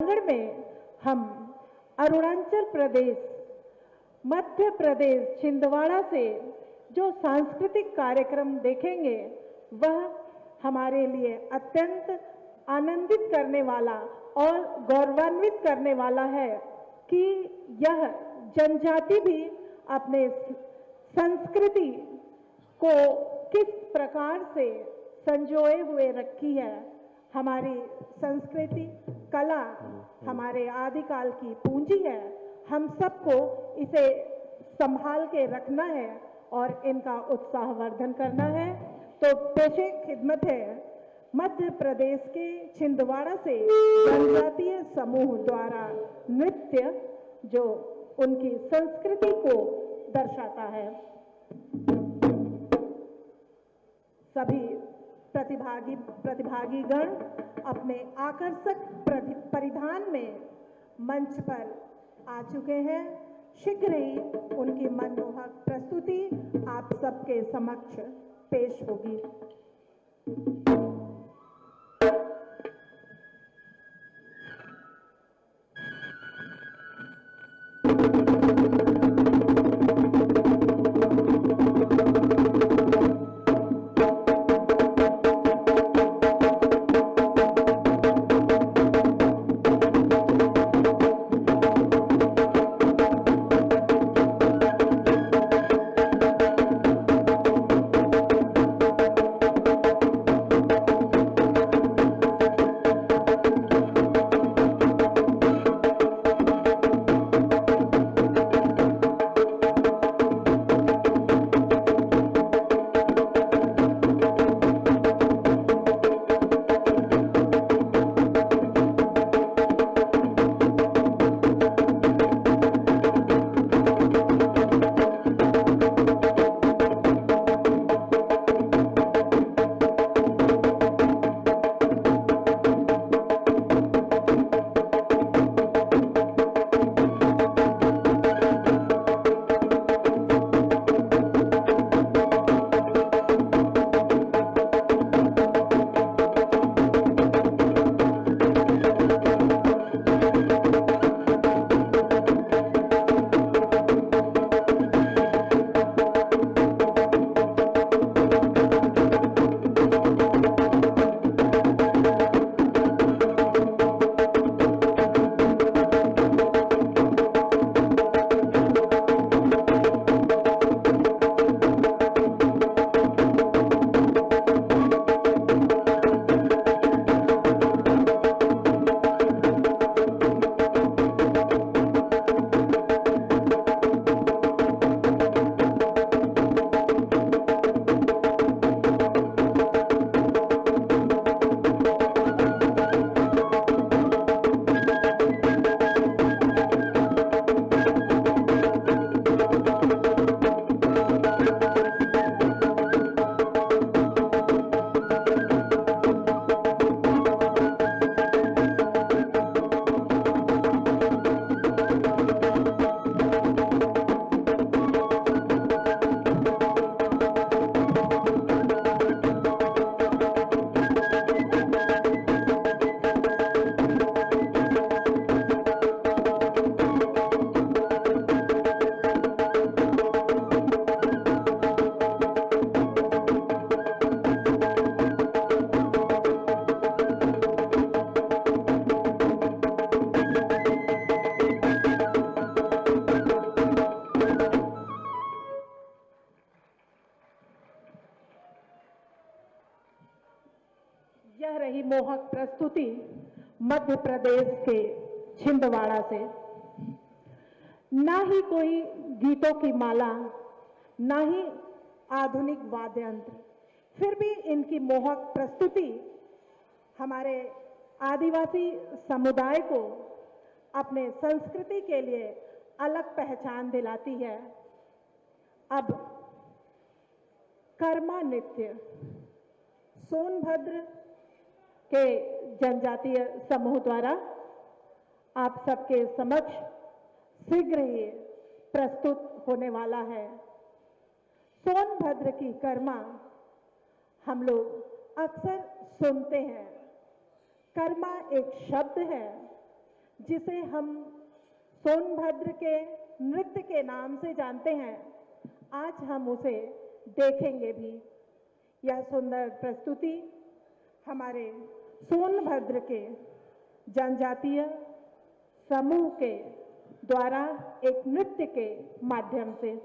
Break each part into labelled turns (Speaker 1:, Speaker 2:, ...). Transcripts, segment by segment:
Speaker 1: आंगन में हम अरुणाचल प्रदेश, मध्य प्रदेश, छिंदवाड़ा से जो सांस्कृतिक कार्यक्रम देखेंगे वह हमारे लिए अत्यंत आनंदित करने वाला और गौरवान्वित करने वाला है कि यह जनजाति भी अपने संस्कृति को किस प्रकार से संजोए हुए रखी है। हमारी संस्कृति कला हमारे आदिकाल की पूंजी है। हम सबको इसे संभाल के रखना है और इनका उत्साहवर्धन करना है। तो पेशे खिदमत है मध्य प्रदेश के छिंदवाड़ा से जनजातीय समूह द्वारा नृत्य जो उनकी संस्कृति को दर्शाता है। सभी प्रतिभागीगण अपने आकर्षक परिधान में मंच पर आ चुके हैं। शीघ्र ही उनकी मनमोहक प्रस्तुति आप सबके समक्ष पेश होगी। यह रही मोहक प्रस्तुति मध्य प्रदेश के छिंदवाड़ा से। ना ही कोई गीतों की माला, ना ही आधुनिक वाद्य यंत्र, फिर भी इनकी मोहक प्रस्तुति हमारे आदिवासी समुदाय को अपने संस्कृति के लिए अलग पहचान दिलाती है। अब कर्मा नृत्य सोनभद्र के जनजातीय समूह द्वारा आप सबके समक्ष शीघ्र ही प्रस्तुत होने वाला है। सोनभद्र की कर्मा हम लोग अक्सर सुनते हैं। कर्मा एक शब्द है जिसे हम सोनभद्र के नृत्य के नाम से जानते हैं, आज हम उसे देखेंगे भी। यह सुंदर प्रस्तुति हमारे सोनभद्र के जनजातीय समूह के द्वारा एक नृत्य के माध्यम से।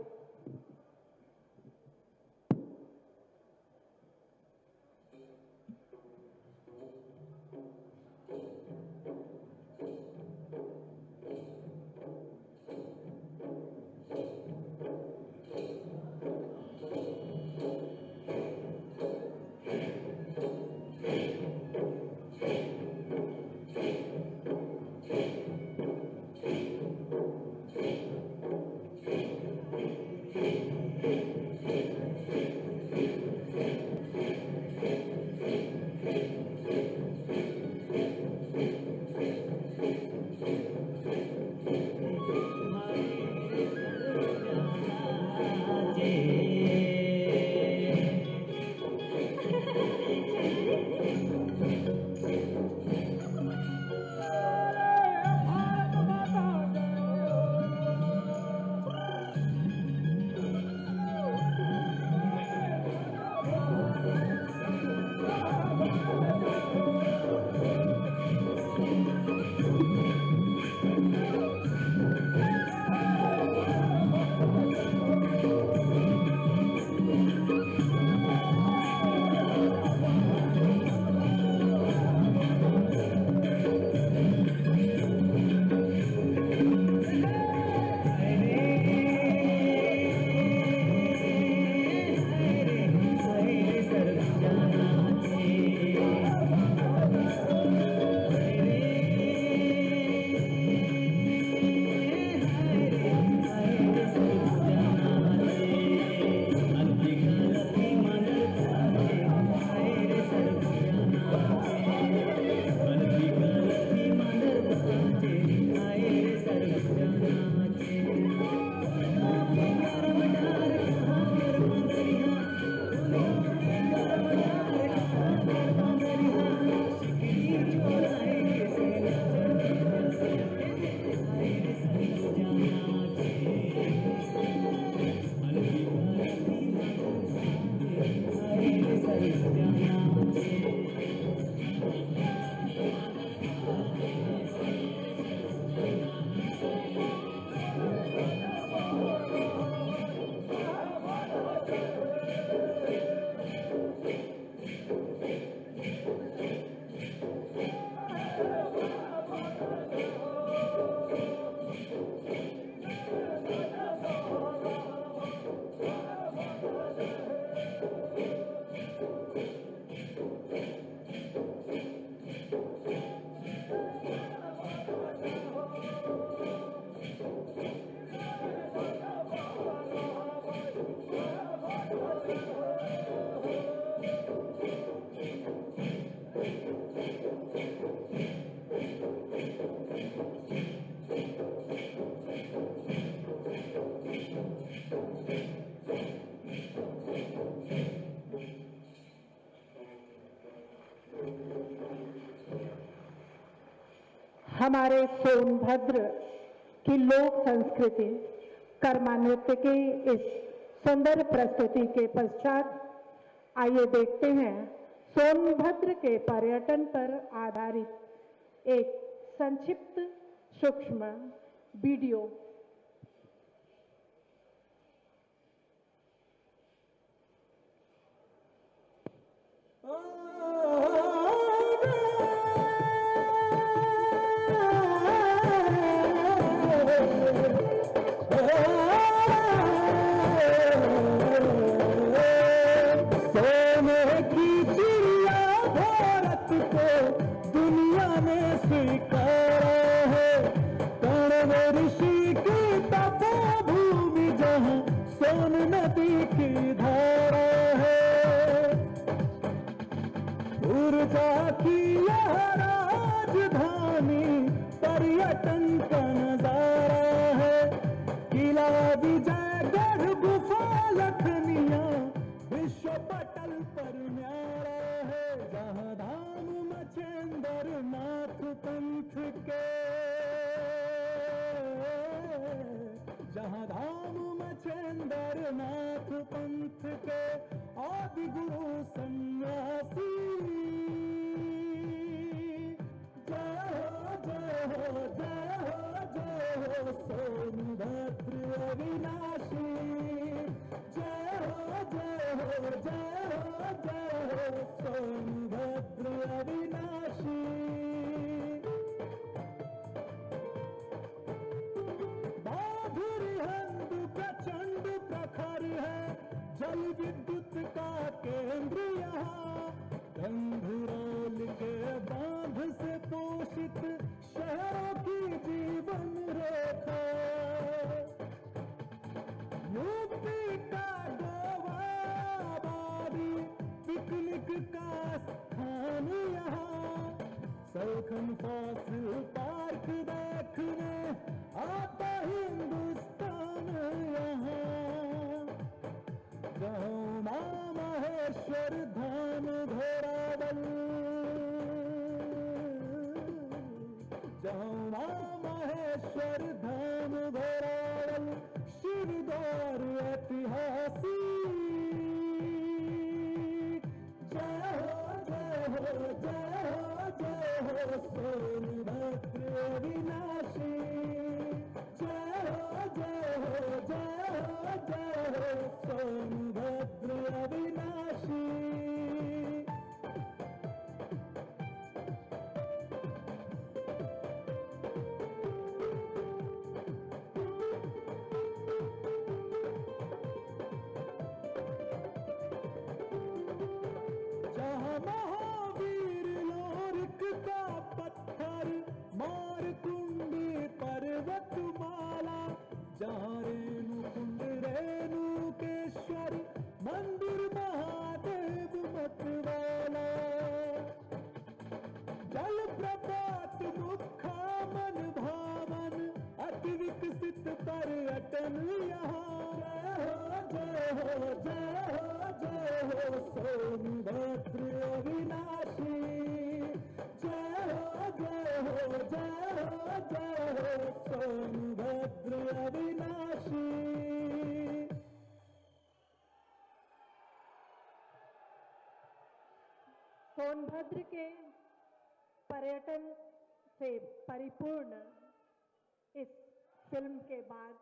Speaker 1: हमारे सोनभद्र की लोक संस्कृति कर्मा नृत्य की इस सुंदर प्रस्तुति के पश्चात आइए देखते हैं सोनभद्र के पर्यटन पर आधारित एक संक्षिप्त सूक्ष्म वीडियो।
Speaker 2: राजधानी पर्यटन का नजारा है। किला विजयगढ़ गुफा लखनिया विश्व पटल पर न्यारा है। जहाँ धाम मचेंद्र नाथ पंथ के सोनभद्र अविनाशी। जय हो जय हो जय हो जय हो सोनभद्र अविनाशी। बाधुरिहंद प्रचंड प्रखर है, जल विद्युत का केंद्र यहाँ। गंधरौल के बांध से पोषित शहरों की जीवन रेखा। यूपी का गोवा आबादी, पिकनिक का स्थान यहाँ। सलखन फॉसिल पार्क देखने आता हिंदुस्तान यहाँ। जहाँ महेश्वर धाम घोरावल, जहाँ महेश्वर धाम घोरावल, शिवद्वार ऐतिहासिक। जय हो जय हो जय हो जय हो सोनभद्र अविनाशी। जय हो जय हो जय हो जय हो सोनभद्र अविनाशी। जहाँ महावीर लोरिक का पत्थर, मारकुंडी पर्वतमाला। जहाँ रेणुकुंड रेणुकेश्वर मंदिर महादेव मतवाला। जलप्रपात मुखा मन भावन, अति विकसित पर्यटन यहाँ। जय हो जय हो जय हो सोनभद्र अविनाशी। जय हो जय हो जय हो जय हो सोनभद्र अविनाशी।
Speaker 1: सोनभद्र के पर्यटन से परिपूर्ण इस फिल्म के बाद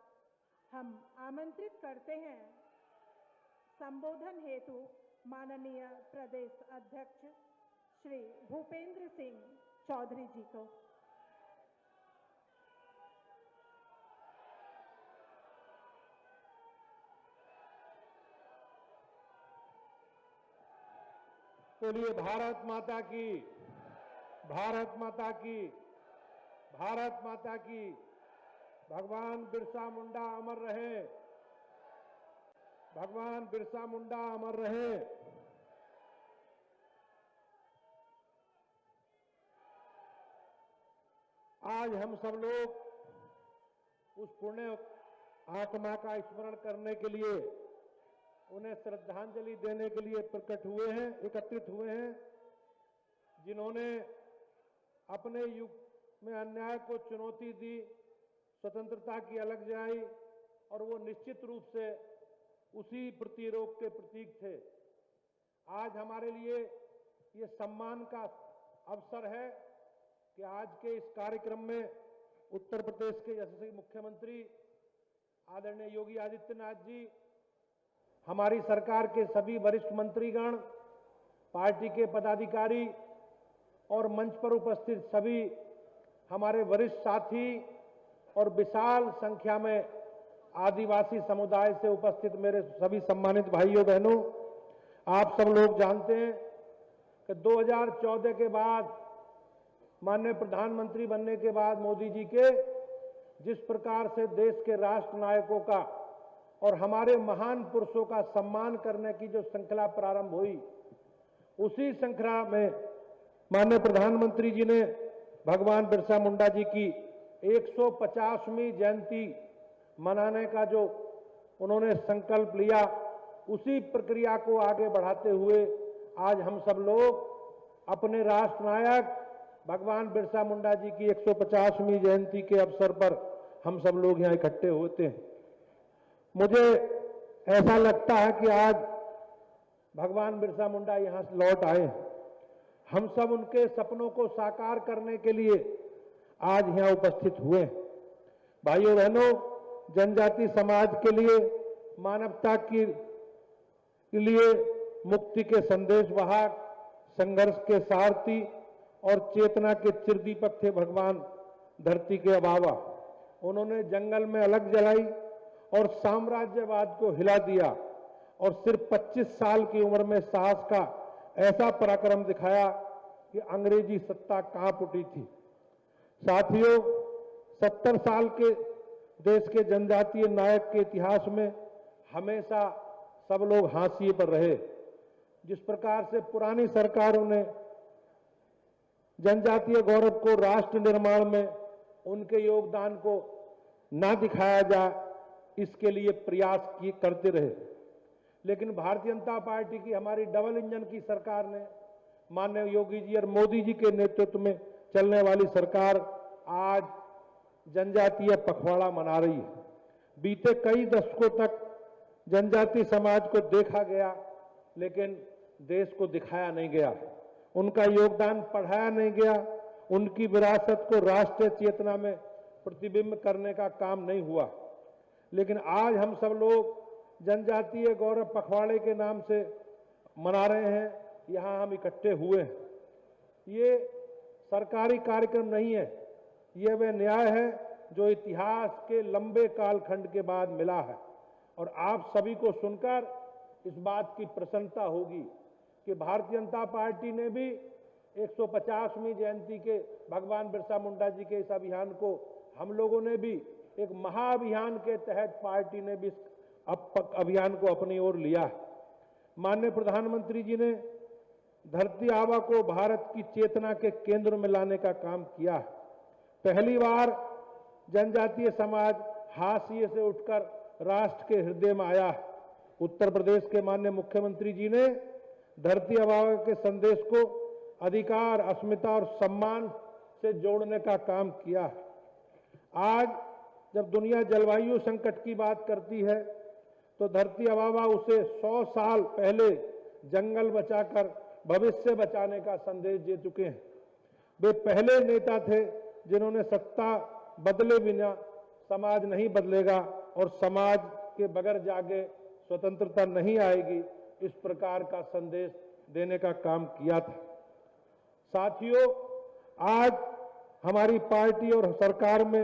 Speaker 1: हम आमंत्रित करते हैं संबोधन हेतु माननीय प्रदेश अध्यक्ष श्री भूपेंद्र सिंह चौधरी जी को।
Speaker 3: बोलिए भारत माता की, भारत माता की, भारत माता की। भगवान बिरसा मुंडा अमर रहे, भगवान बिरसा मुंडा अमर रहे। आज हम सब लोग उस पुण्य आत्मा का स्मरण करने के लिए, उन्हें श्रद्धांजलि देने के लिए प्रकट हुए हैं, एकत्रित हुए हैं, जिन्होंने अपने युग में अन्याय को चुनौती दी, स्वतंत्रता की अलग जलाई, और वो निश्चित रूप से उसी प्रतिरोध के प्रतीक थे। आज हमारे लिए ये सम्मान का अवसर है कि आज के इस कार्यक्रम में उत्तर प्रदेश के यशस्वी मुख्यमंत्री आदरणीय योगी आदित्यनाथ जी, हमारी सरकार के सभी वरिष्ठ मंत्रीगण, पार्टी के पदाधिकारी और मंच पर उपस्थित सभी हमारे वरिष्ठ साथी और विशाल संख्या में आदिवासी समुदाय से उपस्थित मेरे सभी सम्मानित भाइयों बहनों, आप सब लोग जानते हैं कि 2014 के बाद माननीय प्रधानमंत्री बनने के बाद मोदी जी के जिस प्रकार से देश के राष्ट्र नायकों का और हमारे महान पुरुषों का सम्मान करने की जो श्रृंखला प्रारंभ हुई, उसी श्रृंखला में माननीय प्रधानमंत्री जी ने भगवान बिरसा मुंडा जी की 150वीं जयंती मनाने का जो उन्होंने संकल्प लिया, उसी प्रक्रिया को आगे बढ़ाते हुए आज हम सब लोग अपने राष्ट्र नायक भगवान बिरसा मुंडा जी की 150वीं जयंती के अवसर पर हम सब लोग यहाँ इकट्ठे होते हैं। मुझे ऐसा लगता है कि आज भगवान बिरसा मुंडा यहाँ लौट आए। हम सब उनके सपनों को साकार करने के लिए आज यहां उपस्थित हुए हैं। भाइयों बहनों, जनजाति समाज के लिए, मानवता के लिए मुक्ति के संदेश वाहक, संघर्ष के सारथी और चेतना के चिरदीपक थे भगवान धरती के अबाबा। उन्होंने जंगल में अलग जलाई और साम्राज्यवाद को हिला दिया और सिर्फ 25 साल की उम्र में साहस का ऐसा पराक्रम दिखाया कि अंग्रेजी सत्ता कांप उठी थी। साथियों, 70 साल के देश के जनजातीय नायक के इतिहास में हमेशा सब लोग हाशिए पर रहे। जिस प्रकार से पुरानी सरकारों ने जनजातीय गौरव को राष्ट्र निर्माण में उनके योगदान को ना दिखाया जाए, इसके लिए प्रयास करते रहे। लेकिन भारतीय जनता पार्टी की, हमारी डबल इंजन की सरकार ने, माननीय योगी जी और मोदी जी के नेतृत्व में चलने वाली सरकार आज जनजातीय पखवाड़ा मना रही है। बीते कई दशकों तक जनजातीय समाज को देखा गया, लेकिन देश को दिखाया नहीं गया, उनका योगदान पढ़ाया नहीं गया, उनकी विरासत को राष्ट्रीय चेतना में प्रतिबिंब करने का काम नहीं हुआ। लेकिन आज हम सब लोग जनजातीय गौरव पखवाड़े के नाम से मना रहे हैं, यहां हम इकट्ठे हुए हैं। ये सरकारी कार्यक्रम नहीं है, ये वह न्याय है जो इतिहास के लंबे कालखंड के बाद मिला है। और आप सभी को सुनकर इस बात की प्रसन्नता होगी कि भारतीय जनता पार्टी ने भी 150वीं जयंती के भगवान बिरसा मुंडा जी के इस अभियान को, हम लोगों ने भी एक महाअभियान के तहत पार्टी ने भी इस अभियान को अपनी ओर लिया। माननीय प्रधानमंत्री जी ने धरती आबा को भारत की चेतना के केंद्र में लाने का काम किया। पहली बार जनजातीय समाज हाशिए से उठकर राष्ट्र के हृदय में आया। उत्तर प्रदेश के माननीय मुख्यमंत्री जी ने धरती आबा के संदेश को अधिकार, अस्मिता और सम्मान से जोड़ने का काम किया। आज जब दुनिया जलवायु संकट की बात करती है तो धरती आबा उसे 100 साल पहले जंगल बचाकर भविष्य बचाने का संदेश दे चुके हैं। वे पहले नेता थे जिन्होंने सत्ता बदले बिना समाज नहीं बदलेगा और समाज के बगैर जागे स्वतंत्रता नहीं आएगी, इस प्रकार का संदेश देने का काम किया था। साथियों, आज हमारी पार्टी और सरकार में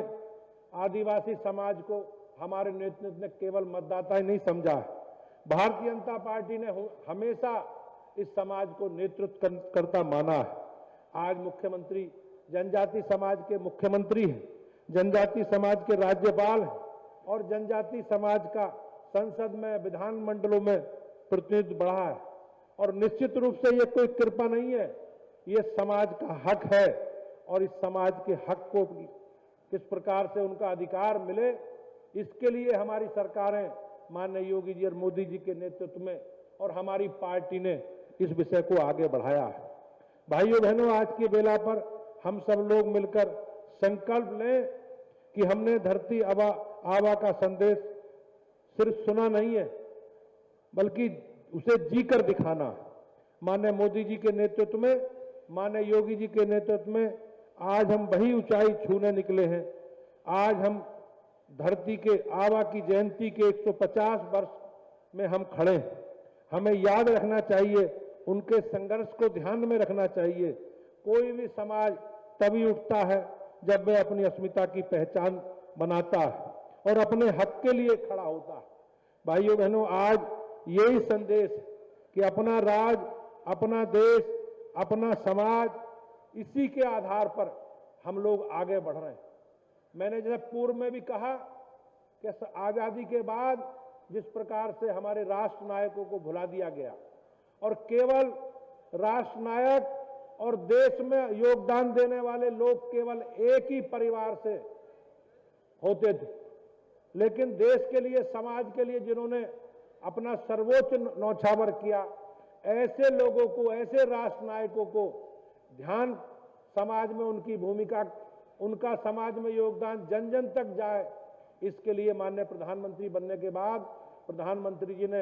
Speaker 3: आदिवासी समाज को हमारे नेतृत्व ने केवल मतदाता ही नहीं समझा है, भारतीय जनता पार्टी ने हमेशा इस समाज को नेतृत्व करता माना है। आज मुख्यमंत्री जनजाति समाज के मुख्यमंत्री हैं, जनजाति समाज के राज्यपाल हैं और जनजाति समाज का संसद में, विधानमंडलों में प्रतिनिधित्व बढ़ा है। और निश्चित रूप से ये कोई कृपा नहीं है, ये समाज का हक है और इस समाज के हक को किस प्रकार से उनका अधिकार मिले, इसके लिए हमारी सरकारें माननीय योगी जी और मोदी जी के नेतृत्व में और हमारी पार्टी ने इस विषय को आगे बढ़ाया है। भाइयों बहनों, आज की बेला पर हम सब लोग मिलकर संकल्प लें कि हमने धरती आबा का संदेश सिर्फ सुना नहीं है, बल्कि उसे जीकर दिखाना है। माननीय मोदी जी के नेतृत्व में, माननीय योगी जी के नेतृत्व में आज हम वही ऊंचाई छूने निकले हैं। आज हम धरती के आबा की जयंती के 150 वर्ष में हम खड़े हैं। हमें याद रखना चाहिए, उनके संघर्ष को ध्यान में रखना चाहिए। कोई भी समाज तभी उठता है जब वह अपनी अस्मिता की पहचान बनाता है और अपने हक के लिए खड़ा होता है। भाइयों बहनों, आज यही संदेश कि अपना राज, अपना देश, अपना समाज, इसी के आधार पर हम लोग आगे बढ़ रहे हैं। मैंने जैसे पूर्व में भी कहा कि आजादी के बाद जिस प्रकार से हमारे राष्ट्र नायकों को भुला दिया गया और केवल राष्ट्र नायक और देश में योगदान देने वाले लोग केवल एक ही परिवार से होते थे, लेकिन देश के लिए, समाज के लिए जिन्होंने अपना सर्वोच्च न्यौछावर किया, ऐसे लोगों को, ऐसे राष्ट्र नायकों को ध्यान, समाज में उनकी भूमिका, उनका समाज में योगदान जन जन तक जाए, इसके लिए माननीय प्रधानमंत्री बनने के बाद प्रधानमंत्री जी ने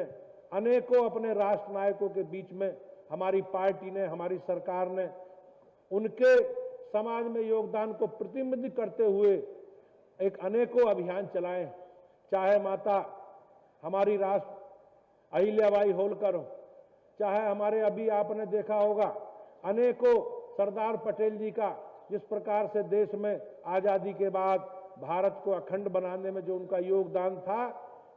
Speaker 3: अनेकों अपने राष्ट्र नायकों के बीच में हमारी पार्टी ने, हमारी सरकार ने उनके समाज में योगदान को प्रतिबिंबित करते हुए एक अनेकों अभियान चलाए, चाहे माता हमारी राष्ट्र अहिल्याबाई होलकर हो, चाहे हमारे अभी आपने देखा होगा अनेकों सरदार पटेल जी का जिस प्रकार से देश में आजादी के बाद भारत को अखंड बनाने में जो उनका योगदान था,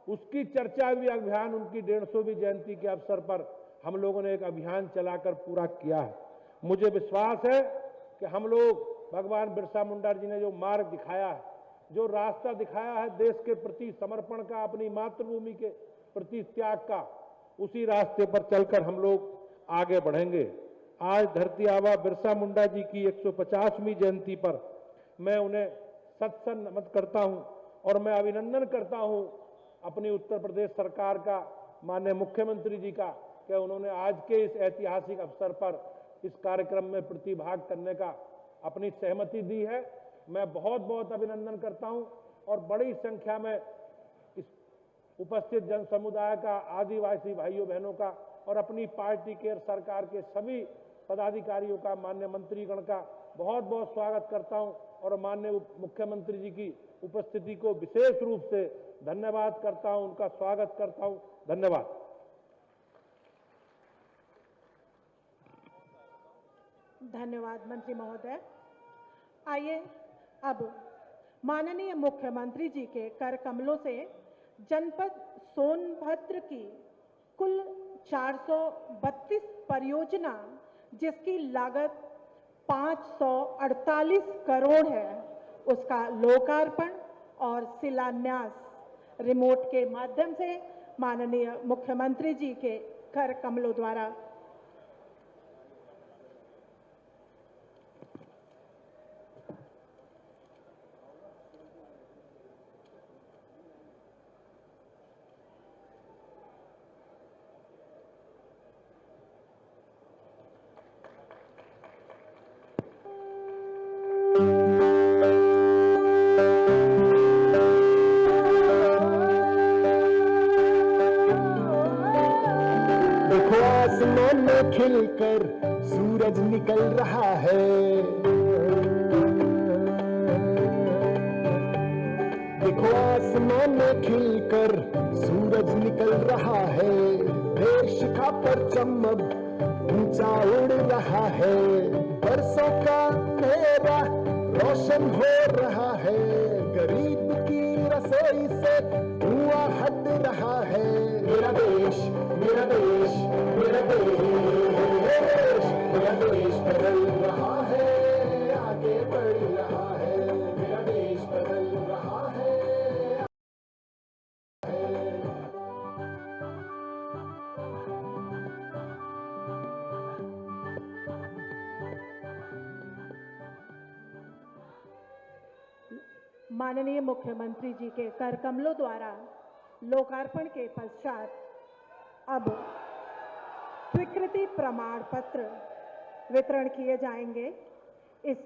Speaker 3: उसकी चर्चा भी अभियान उनकी 150वीं जयंती के अवसर पर हम लोगों ने एक अभियान चलाकर पूरा किया है। मुझे विश्वास है कि हम लोग भगवान बिरसा मुंडा जी ने जो मार्ग दिखाया है, जो रास्ता दिखाया है देश के प्रति समर्पण का, अपनी मातृभूमि के प्रति त्याग का, उसी रास्ते पर चलकर हम लोग आगे बढ़ेंगे। आज धरती आबा बिरसा मुंडा जी की 150वीं जयंती पर मैं उन्हें सत नमन करता हूं और मैं अभिनंदन करता हूं अपनी उत्तर प्रदेश सरकार का, माननीय मुख्यमंत्री जी का, कि उन्होंने आज के इस ऐतिहासिक अवसर पर इस कार्यक्रम में प्रतिभाग करने का अपनी सहमति दी है। मैं बहुत बहुत अभिनंदन करता हूं और बड़ी संख्या में इस उपस्थित जन समुदाय का, आदिवासी भाइयों बहनों का और अपनी पार्टी के सरकार के सभी पदाधिकारियों का, माननीय मंत्रीगण का बहुत बहुत स्वागत करता हूं और माननीय मुख्यमंत्री जी की उपस्थिति को विशेष रूप से धन्यवाद करता हूं, उनका स्वागत करता हूं। धन्यवाद।
Speaker 1: धन्यवाद मंत्री महोदय। आइए अब माननीय मुख्यमंत्री जी के कर कमलों से जनपद सोनभद्र की कुल 432 परियोजना जिसकी लागत 548 करोड़ है, उसका लोकार्पण और शिलान्यास रिमोट के माध्यम से माननीय मुख्यमंत्री जी के कर कमलों द्वारा।
Speaker 2: आसमान में खिलकर सूरज निकल रहा है, देखो आसमान में खिलकर सूरज निकल रहा है, देश का परचम अब ऊंचा उड़ रहा है, बरसों का अंधेरा रोशन हो रहा है, गरीब की रसोई से धुआं हट रहा है। मेरा देश, मेरा देश, मेरा देश, मेरा देश बदल रहा है, आगे बढ़ रहा है, मेरा देश बदल रहा है।
Speaker 1: माननीय मुख्यमंत्री जी के कर कमलों द्वारा लोकार्पण के पश्चात अब स्वीकृति प्रमाण पत्र वितरण किए जाएंगे। इस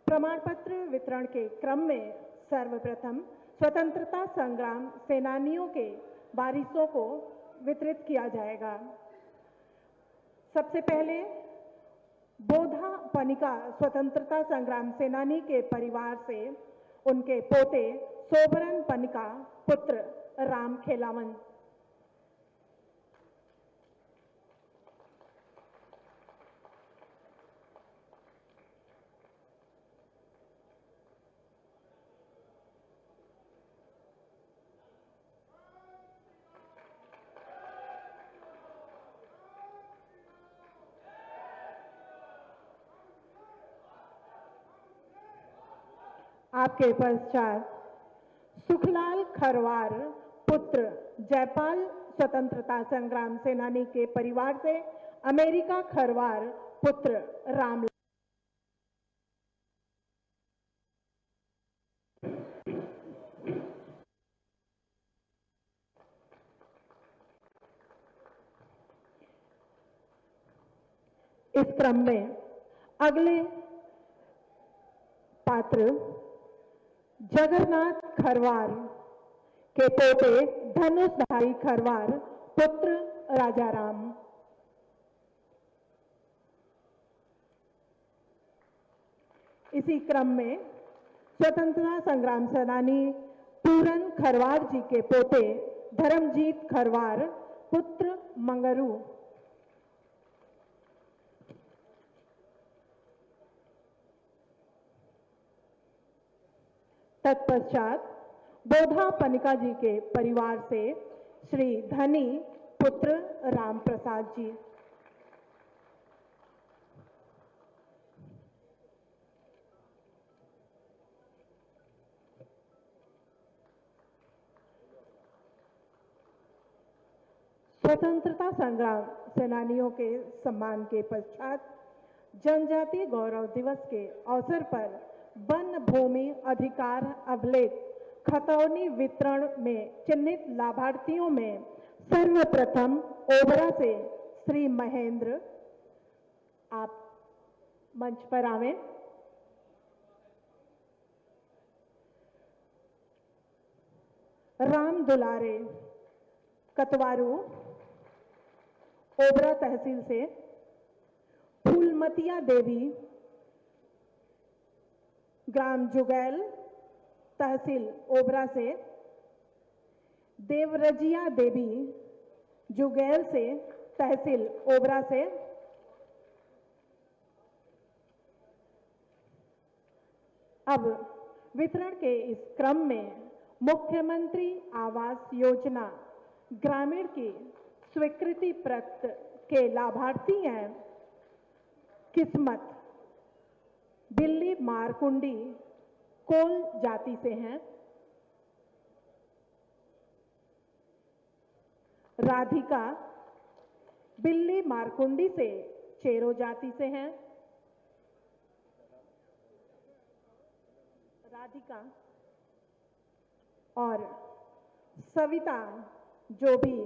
Speaker 1: प्रमाण पत्र वितरण के क्रम में सर्वप्रथम स्वतंत्रता संग्राम सेनानियों के वारिसों को वितरित किया जाएगा। सबसे पहले बोधा पनिका स्वतंत्रता संग्राम सेनानी के परिवार से उनके पोते सोबरन पनिका पुत्र राम खेलावन। आपके पश्चात सुखलाल खरवार पुत्र जयपाल स्वतंत्रता संग्राम सेनानी के परिवार से अमेरिका खरवार पुत्र राम। इस क्रम में अगले पात्र जगन्नाथ खरवार के पोते धनुषधारी खरवार पुत्र राजाराम। इसी क्रम में स्वतंत्रता संग्राम सेनानी पूरन खरवार जी के पोते धर्मजीत खरवार पुत्र मंगरू, तत्पश्चात बोधा पनिका जी के परिवार से श्री धनी पुत्र राम प्रसाद जी, स्वतंत्रता संग्राम सेनानियों के सम्मान के पश्चात जनजातीय गौरव दिवस के अवसर पर वन भूमि अधिकार अभिलेख खतौनी वितरण में चिन्हित लाभार्थियों में सर्वप्रथम ओबरा से श्री महेंद्र, आप मंच पर आवें। राम दुलारे कतवारू ओबरा तहसील से, फूलमतिया देवी ग्राम जुगैल तहसील ओबरा से, देवरजिया देवी जुगैल से तहसील ओबरा से, अब वितरण के इस क्रम में मुख्यमंत्री आवास योजना ग्रामीण की स्वीकृति प्राप्त के लाभार्थी हैं किस्मत, बिल्ली मारकुंडी कोल जाति से हैं, राधिका बिल्ली मारकुंडी से चेरो जाति से हैं, राधिका और सविता जो भी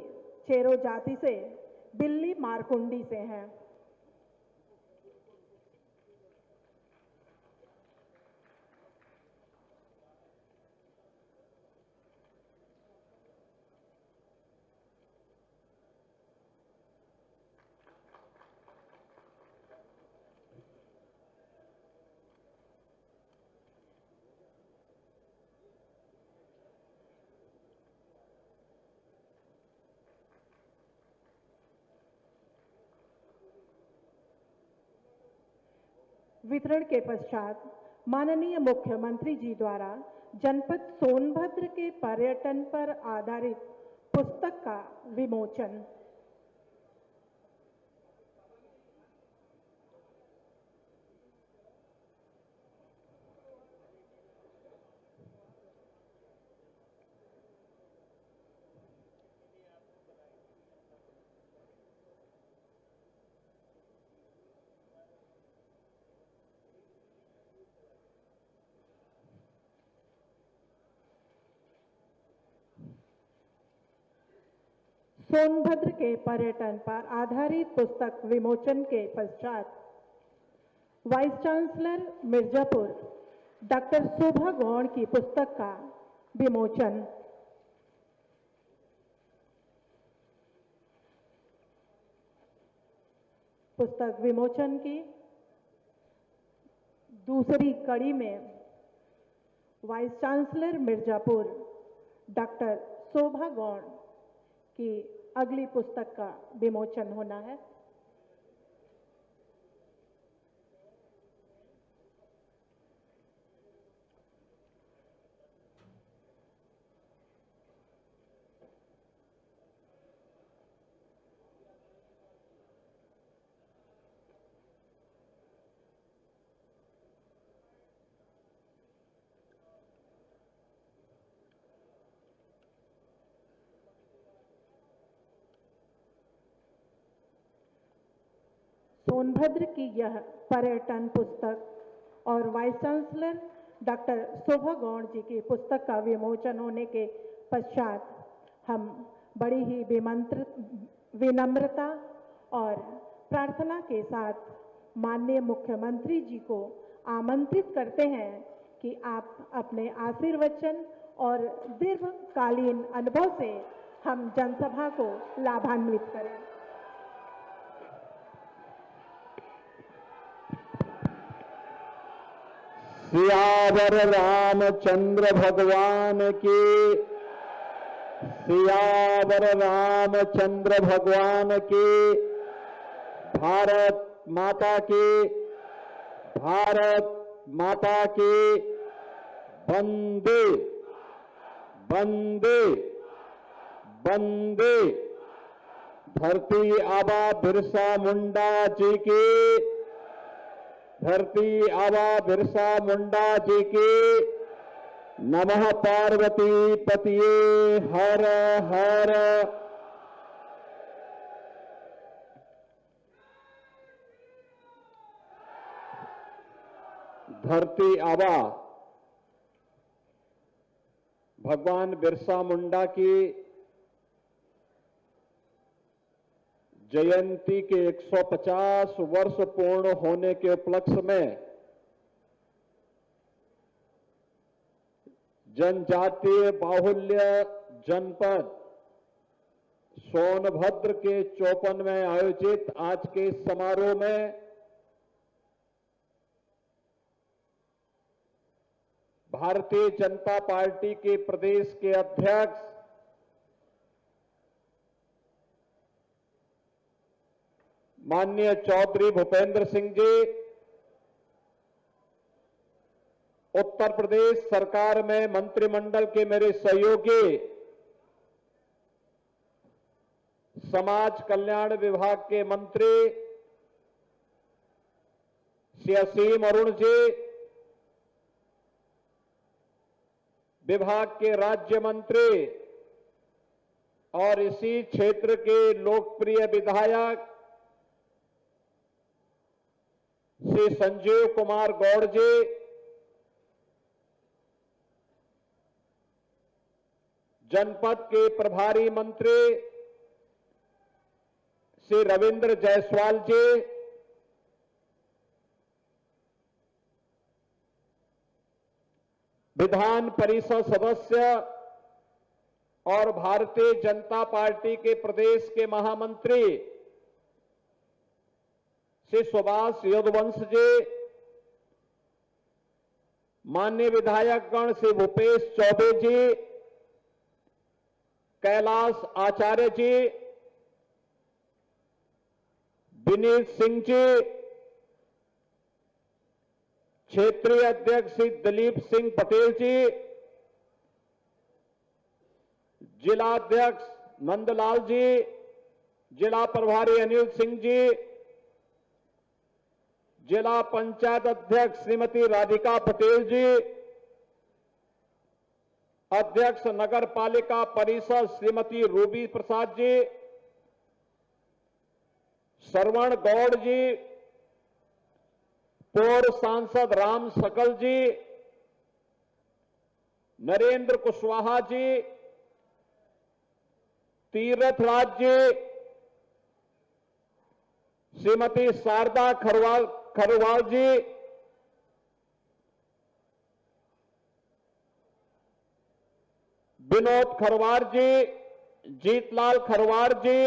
Speaker 1: चेरो जाति से बिल्ली मारकुंडी से हैं। वितरण के पश्चात माननीय मुख्यमंत्री जी द्वारा जनपद सोनभद्र के पर्यटन पर आधारित पुस्तक का विमोचन। सोनभद्र के पर्यटन पर आधारित पुस्तक विमोचन के पश्चात वाइस चांसलर मिर्जापुर डॉक्टर शोभा गौड़ की पुस्तक का विमोचन। पुस्तक विमोचन की दूसरी कड़ी में वाइस चांसलर मिर्जापुर डॉक्टर शोभा गौड़ की अगली पुस्तक का विमोचन होना है। सोनभद्र की यह पर्यटन पुस्तक और वाइस चांसलर डॉक्टर शोभा गौड़ जी की पुस्तक का विमोचन होने के पश्चात हम बड़ी ही विनम्रता और प्रार्थना के साथ माननीय मुख्यमंत्री जी को आमंत्रित करते हैं कि आप अपने आशीर्वचन और दीर्घकालीन अनुभव से हम जनसभा को लाभान्वित करें।
Speaker 4: सियावर रामचंद्र भगवान की, सियावर रामचंद्र भगवान की। भारत माता की, भारत माता की। वंदे वंदे वंदे। धरती आबा बिरसा मुंडा जी की, धरती आबा बिरसा मुंडा जी की। नमः पार्वती पतिये हर हर। धरती आबा भगवान बिरसा मुंडा की जयंती के 150 वर्ष पूर्ण होने के उपलक्ष्य में जनजातीय बाहुल्य जनपद सोनभद्र के चौपन में आयोजित आज के इस समारोह में भारतीय जनता पार्टी के प्रदेश के अध्यक्ष माननीय चौधरी भूपेंद्र सिंह जी, उत्तर प्रदेश सरकार में मंत्रिमंडल के मेरे सहयोगी, समाज कल्याण विभाग के मंत्री श्री असीम अरुण जी, विभाग के राज्य मंत्री और इसी क्षेत्र के लोकप्रिय विधायक श्री संजीव कुमार गौड़ जी, जनपद के प्रभारी मंत्री श्री रविंद्र जायसवाल जी, विधान परिषद सदस्य और भारतीय जनता पार्टी के प्रदेश के महामंत्री श्री सुभाष यदुवंश जी, माननीय विधायकगण श्री भूपेश चौबे जी, कैलाश आचार्य जी, विनीत सिंह जी, क्षेत्रीय अध्यक्ष श्री दिलीप सिंह पटेल जी, जिलाध्यक्ष नंदलाल जी, जिला प्रभारी अनिल सिंह जी, जिला पंचायत अध्यक्ष श्रीमती राधिका पटेल जी, अध्यक्ष नगर पालिका परिषद श्रीमती रूबी प्रसाद जी, श्रवण गौड़ जी, पूर्व सांसद राम सकल जी, नरेंद्र कुशवाहा जी, तीर्थराज जी, श्रीमती शारदा खरवाल जी, विनोद खरवार जी, जीतलाल खरवार जी,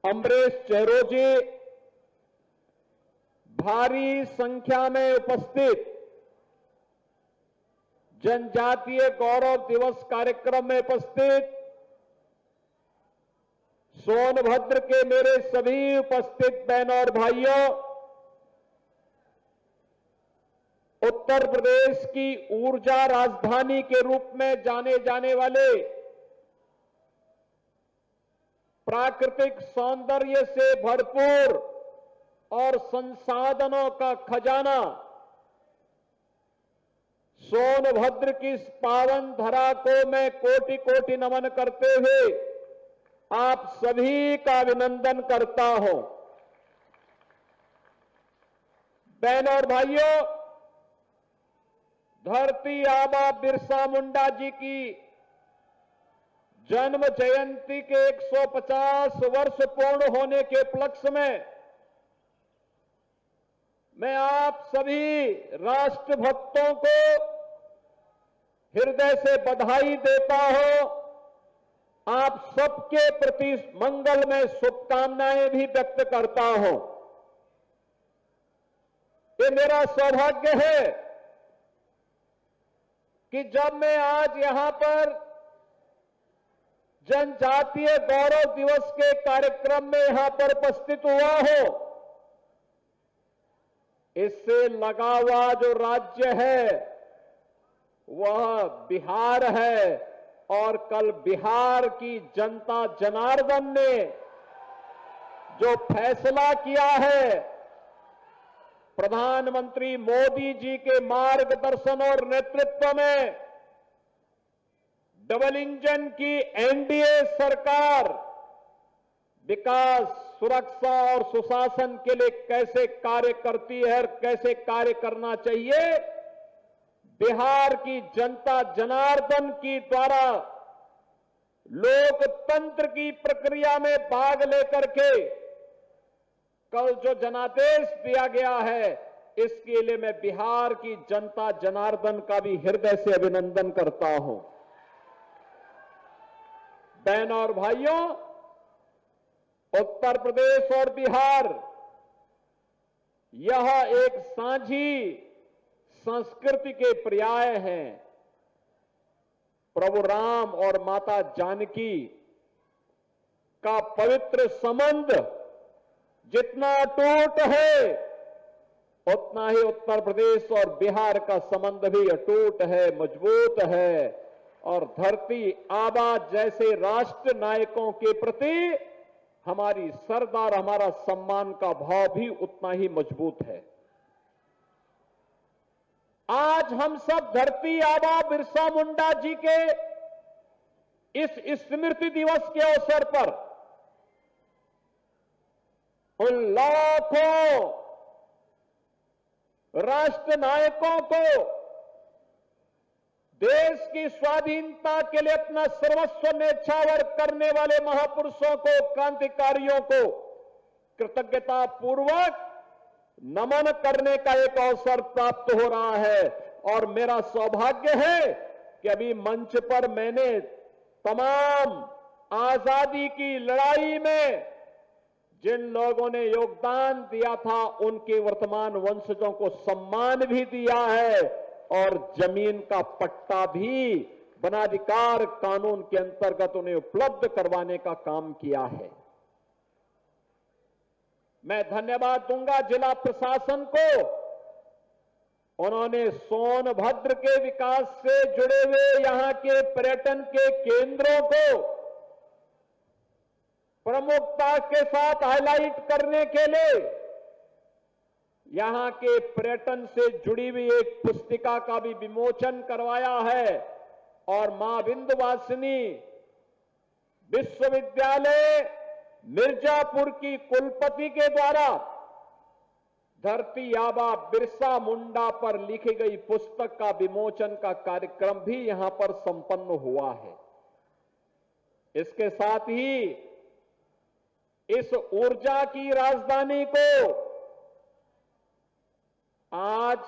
Speaker 4: अमरीश चेरो जी, भारी संख्या में उपस्थित जनजातीय गौरव दिवस कार्यक्रम में उपस्थित सोनभद्र के मेरे सभी उपस्थित बहनों और भाइयों, उत्तर प्रदेश की ऊर्जा राजधानी के रूप में जाने जाने वाले, प्राकृतिक सौंदर्य से भरपूर और संसाधनों का खजाना सोनभद्र की इस पावन धरा को मैं कोटि कोटि नमन करते हुए आप सभी का अभिनंदन करता हूं। बहनों और भाइयों, धरती आबा बिरसा मुंडा जी की जन्म जयंती के 150 वर्ष पूर्ण होने के उपलक्ष्य में मैं आप सभी राष्ट्रभक्तों को हृदय से बधाई देता हूं। आप सबके प्रति मंगल में शुभकामनाएं भी व्यक्त करता हूं। ये मेरा सौभाग्य है कि जब मैं आज यहां पर जनजातीय गौरव दिवस के कार्यक्रम में यहां पर उपस्थित हुआ हूं, इससे लगा हुआ जो राज्य है वह बिहार है और कल बिहार की जनता जनार्दन ने जो फैसला किया है, प्रधानमंत्री मोदी जी के मार्गदर्शन और नेतृत्व में डबल इंजन की एनडीए सरकार विकास, सुरक्षा और सुशासन के लिए कैसे कार्य करती है और कैसे कार्य करना चाहिए, बिहार की जनता जनार्दन की द्वारा लोकतंत्र की प्रक्रिया में भाग लेकर के कल जो जनादेश दिया गया है, इसके लिए मैं बिहार की जनता जनार्दन का भी हृदय से अभिनंदन करता हूं। बहनों और भाइयों, उत्तर प्रदेश और बिहार यह एक साझी संस्कृति के पर्याय हैं। प्रभु राम और माता जानकी का पवित्र संबंध जितना अटूट है, उतना ही उत्तर प्रदेश और बिहार का संबंध भी अटूट है, मजबूत है। और धरती आबा जैसे राष्ट्र नायकों के प्रति हमारी श्रद्धा और हमारा सम्मान का भाव भी उतना ही मजबूत है। आज हम सब धरती आबा बिरसा मुंडा जी के इस स्मृति दिवस के अवसर पर उन लाखों राष्ट्र नायकों को, देश की स्वाधीनता के लिए अपना सर्वस्व न्यौछावर करने वाले महापुरुषों को, क्रांतिकारियों को कृतज्ञता पूर्वक नमन करने का एक अवसर प्राप्त हो रहा है। और मेरा सौभाग्य है कि अभी मंच पर मैंने तमाम आजादी की लड़ाई में जिन लोगों ने योगदान दिया था, उनके वर्तमान वंशजों को सम्मान भी दिया है और जमीन का पट्टा भी वनाधिकार कानून के अंतर्गत उन्हें उपलब्ध करवाने का काम किया है। मैं धन्यवाद दूंगा जिला प्रशासन को। उन्होंने सोनभद्र के विकास से जुड़े हुए यहां के पर्यटन के केंद्रों को प्रमुखता के साथ हाईलाइट करने के लिए यहां के पर्यटन से जुड़ी हुई एक पुस्तिका का भी विमोचन करवाया है। और मां विंध्यवासिनी विश्वविद्यालय मिर्जापुर की कुलपति के द्वारा धरती आबा बिरसा मुंडा पर लिखी गई पुस्तक का विमोचन का कार्यक्रम भी यहां पर संपन्न हुआ है। इसके साथ ही इस ऊर्जा की राजधानी को आज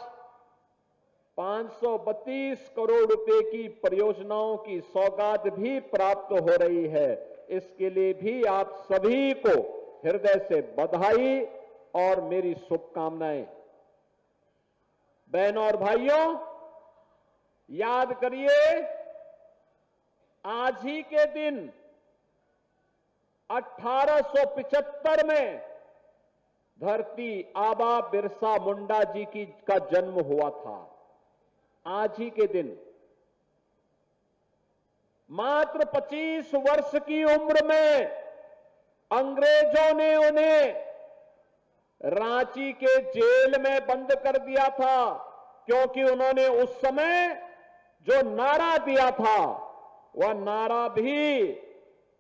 Speaker 4: 532 करोड़ रुपए की परियोजनाओं की सौगात भी प्राप्त हो रही है। इसके लिए भी आप सभी को हृदय से बधाई और मेरी शुभकामनाएं। बहनों और भाइयों, याद करिए, आज ही के दिन 1875 में धरती आबा बिरसा मुंडा जी का जन्म हुआ था। आज ही के दिन मात्र 25 वर्ष की उम्र में अंग्रेजों ने उन्हें रांची के जेल में बंद कर दिया था, क्योंकि उन्होंने उस समय जो नारा दिया था, वह नारा भी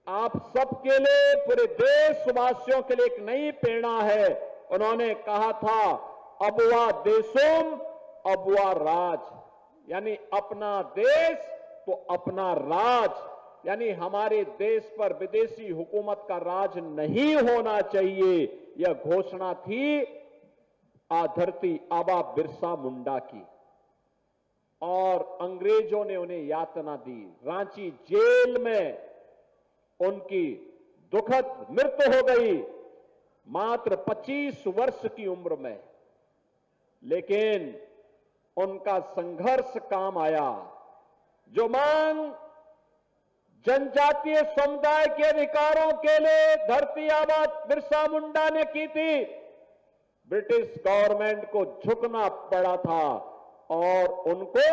Speaker 4: आप सबके लिए, पूरे देशवासियों के लिए एक नई प्रेरणा है। उन्होंने कहा था, अबुआ देशोम अबुआ राज, यानी अपना देश तो अपना राज, यानी हमारे देश पर विदेशी हुकूमत का राज नहीं होना चाहिए। यह घोषणा थी धरती आबा बिरसा मुंडा की। और अंग्रेजों ने उन्हें यातना दी। रांची जेल में उनकी दुखद मृत्यु हो गई, मात्र 25 वर्ष की उम्र में। लेकिन उनका संघर्ष काम आया। जो मांग जनजातीय समुदाय के अधिकारों के लिए धरती आबा बिरसा मुंडा ने की थी, ब्रिटिश गवर्नमेंट को झुकना पड़ा था और उनको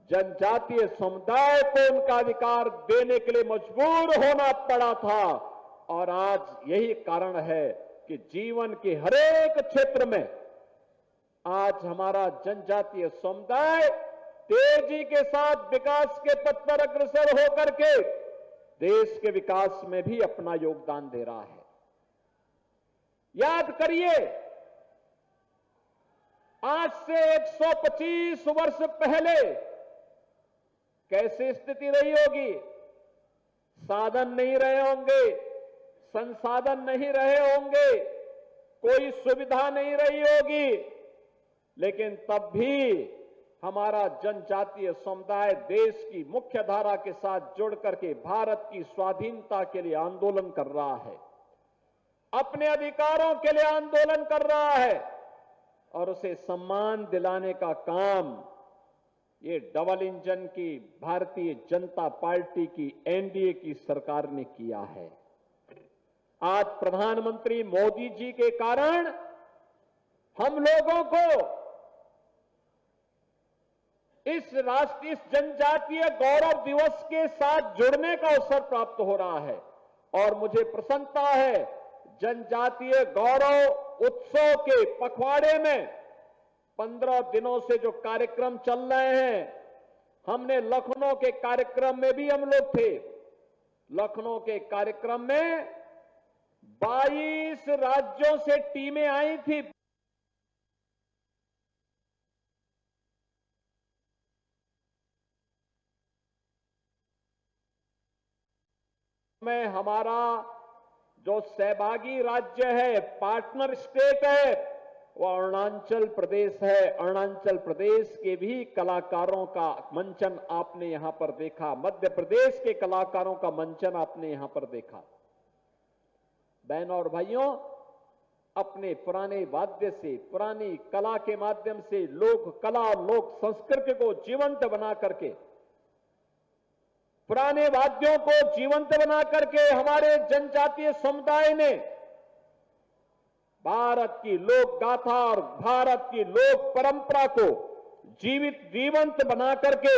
Speaker 4: जनजातीय समुदाय को उनका अधिकार देने के लिए मजबूर होना पड़ा था। और आज यही कारण है कि जीवन के हरेक क्षेत्र में आज हमारा जनजातीय समुदाय तेजी के साथ विकास के पथ पर अग्रसर होकर के देश के विकास में भी अपना योगदान दे रहा है। याद करिए, आज से 125 वर्ष पहले कैसी स्थिति रही होगी। साधन नहीं रहे होंगे, संसाधन नहीं रहे होंगे, कोई सुविधा नहीं रही होगी, लेकिन तब भी हमारा जनजातीय समुदाय देश की मुख्य धारा के साथ जुड़ करके भारत की स्वाधीनता के लिए आंदोलन कर रहा है, अपने अधिकारों के लिए आंदोलन कर रहा है और उसे सम्मान दिलाने का काम ये डबल इंजन की भारतीय जनता पार्टी की एनडीए की सरकार ने किया है। आज प्रधानमंत्री मोदी जी के कारण हम लोगों को इस जनजातीय गौरव दिवस के साथ जुड़ने का अवसर प्राप्त हो रहा है और मुझे प्रसन्नता है। जनजातीय गौरव उत्सव के पखवाड़े में 15 दिनों से जो कार्यक्रम चल रहे हैं, हमने लखनऊ के कार्यक्रम में भी हम लोग थे। लखनऊ के कार्यक्रम में 22 राज्यों से टीमें आई थी। में हमारा जो सहभागी राज्य है, पार्टनर स्टेट है, वो अरुणाचल प्रदेश है। अरुणाचल प्रदेश के भी कलाकारों का मंचन आपने यहां पर देखा, मध्य प्रदेश के कलाकारों का मंचन आपने यहां पर देखा। बहनों और भाइयों, अपने पुराने वाद्य से, पुरानी कला के माध्यम से लोक कला, लोक संस्कृति को जीवंत बना करके, पुराने वाद्यों को जीवंत बना करके हमारे जनजातीय समुदाय ने भारत की लोक गाथा और भारत की लोक परंपरा को जीवंत बना करके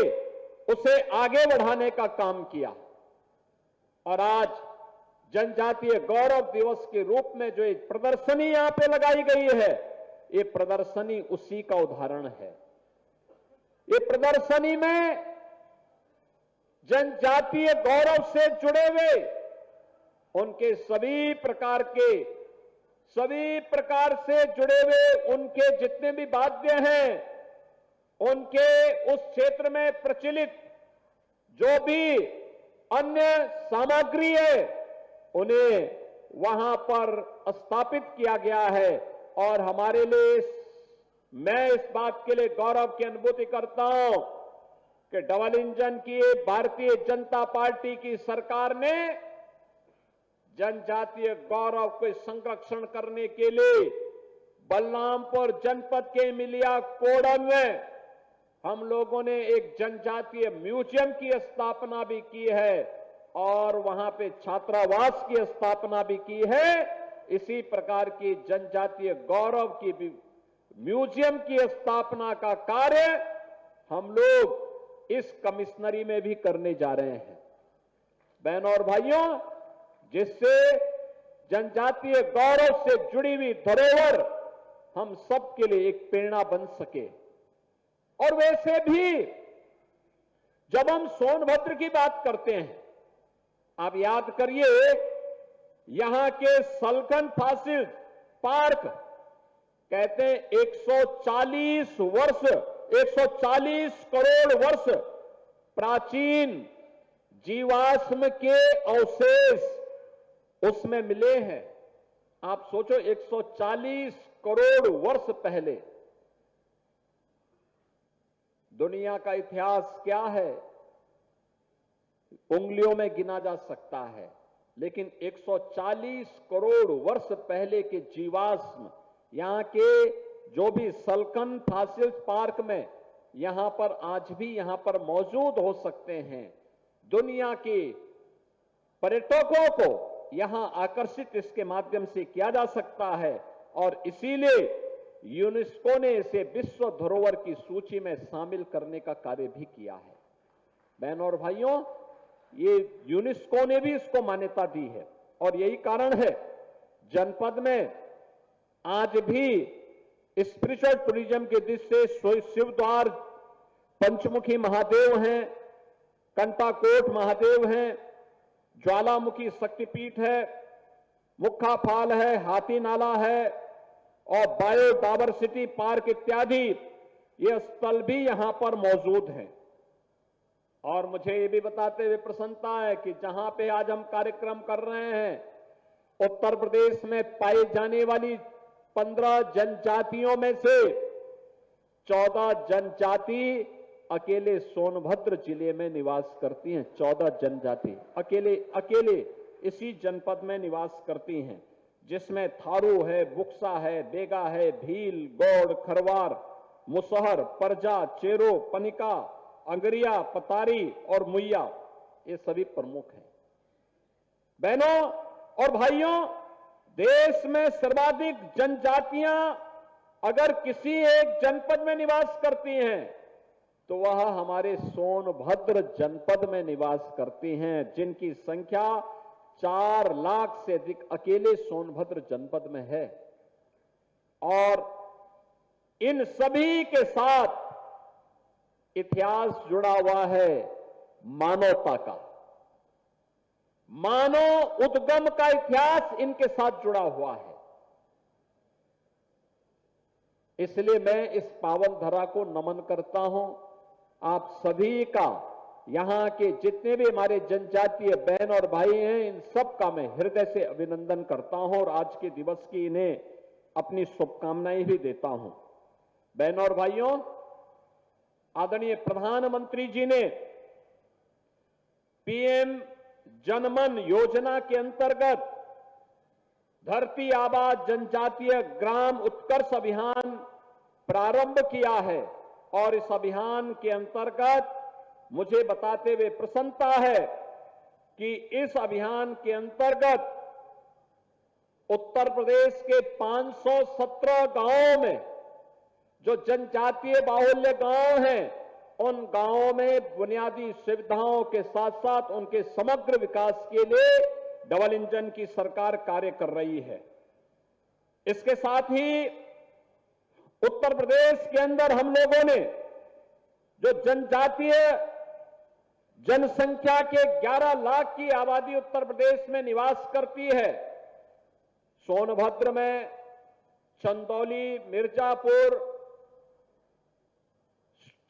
Speaker 4: उसे आगे बढ़ाने का काम किया। और आज जनजातीय गौरव दिवस के रूप में जो एक प्रदर्शनी यहां पे लगाई गई है, ये प्रदर्शनी उसी का उदाहरण है। ये प्रदर्शनी में जनजातीय गौरव से जुड़े हुए उनके सभी प्रकार से जुड़े हुए उनके जितने भी वाद्य हैं, उनके उस क्षेत्र में प्रचलित जो भी अन्य सामग्री है, उन्हें वहां पर स्थापित किया गया है। और हमारे लिए मैं इस बात के लिए गौरव की अनुभूति करता हूं कि डबल इंजन की भारतीय जनता पार्टी की सरकार ने जनजातीय गौरव को संरक्षण करने के लिए बलरामपुर जनपद के मिलिया कोडम में हम लोगों ने एक जनजातीय म्यूजियम की स्थापना भी की है और वहां पे छात्रावास की स्थापना भी की है। इसी प्रकार की जनजातीय गौरव की भी म्यूजियम की स्थापना का कार्य हम लोग इस कमिश्नरी में भी करने जा रहे हैं। बहनों और भाइयों, जिससे जनजातीय गौरव से जुड़ी हुई धरोहर हम सब के लिए एक प्रेरणा बन सके। और वैसे भी जब हम सोनभद्र की बात करते हैं, आप याद करिए, यहां के सलखन फासिल पार्क कहते हैं 140 करोड़ वर्ष प्राचीन जीवाश्म के अवशेष उसमें मिले हैं। आप सोचो, 140 करोड़ वर्ष पहले। दुनिया का इतिहास क्या है, उंगलियों में गिना जा सकता है, लेकिन 140 करोड़ वर्ष पहले के जीवाश्म, यहां के जो भी सल्कन फॉसिल्स पार्क में यहां पर आज भी यहां पर मौजूद हो सकते हैं। दुनिया के पर्यटकों को यहां आकर्षित इसके माध्यम से किया जा सकता है और इसीलिए यूनेस्को ने इसे विश्व धरोहर की सूची में शामिल करने का कार्य भी किया है। बहनों और भाइयों, ये यूनेस्को ने भी इसको मान्यता दी है और यही कारण है जनपद में आज भी स्पिरिचुअल टूरिज्म के दृष्टि से शिवद्वार पंचमुखी महादेव हैं, कंटाकोट महादेव हैं, ज्वालामुखी शक्तिपीठ है, मुक्खा फाल है, हाथी नाला है और बायोडायवर्सिटी पार्क इत्यादि ये स्थल भी यहां पर मौजूद हैं। और मुझे ये भी बताते हुए प्रसन्नता है कि जहां पे आज हम कार्यक्रम कर रहे हैं, उत्तर प्रदेश में पाई जाने वाली 15 जनजातियों में से 14 जनजाति अकेले सोनभद्र जिले में निवास करती हैं। 14 जनजाति अकेले इसी जनपद में निवास करती हैं, जिसमें थारू है, बुक्सा है, बेगा है, भील, गौड़, खरवार, मुसहर, परजा, चेरो, पनिका, अंगरिया, पतारी और मुइया, ये सभी प्रमुख हैं। बहनों और भाइयों, देश में सर्वाधिक जनजातियां अगर किसी एक जनपद में निवास करती हैं तो वह हमारे सोनभद्र जनपद में निवास करती हैं, जिनकी संख्या 4 लाख से अधिक अकेले सोनभद्र जनपद में है। और इन सभी के साथ इतिहास जुड़ा हुआ है मानवता का। मानव उद्गम का इतिहास इनके साथ जुड़ा हुआ है। इसलिए मैं इस पावन धरा को नमन करता हूं। आप सभी का, यहां के जितने भी हमारे जनजातीय बहन और भाई हैं, इन सब का मैं हृदय से अभिनंदन करता हूं और आज के दिवस की इन्हें अपनी शुभकामनाएं भी देता हूं। बहनों और भाइयों, आदरणीय प्रधानमंत्री जी ने पीएम जनमन योजना के अंतर्गत धरती आबा जनजातीय ग्राम उत्कर्ष अभियान प्रारंभ किया है और इस अभियान के अंतर्गत मुझे बताते हुए प्रसन्नता है कि इस अभियान के अंतर्गत उत्तर प्रदेश के 517 गांवों में जो जनजातीय बाहुल्य गांव हैं, उन गांवों में बुनियादी सुविधाओं के साथ साथ उनके समग्र विकास के लिए डबल इंजन की सरकार कार्य कर रही है। इसके साथ ही उत्तर प्रदेश के अंदर हम लोगों ने जो जनजातीय जनसंख्या के 11 लाख की आबादी उत्तर प्रदेश में निवास करती है, सोनभद्र में चंदौली, मिर्जापुर,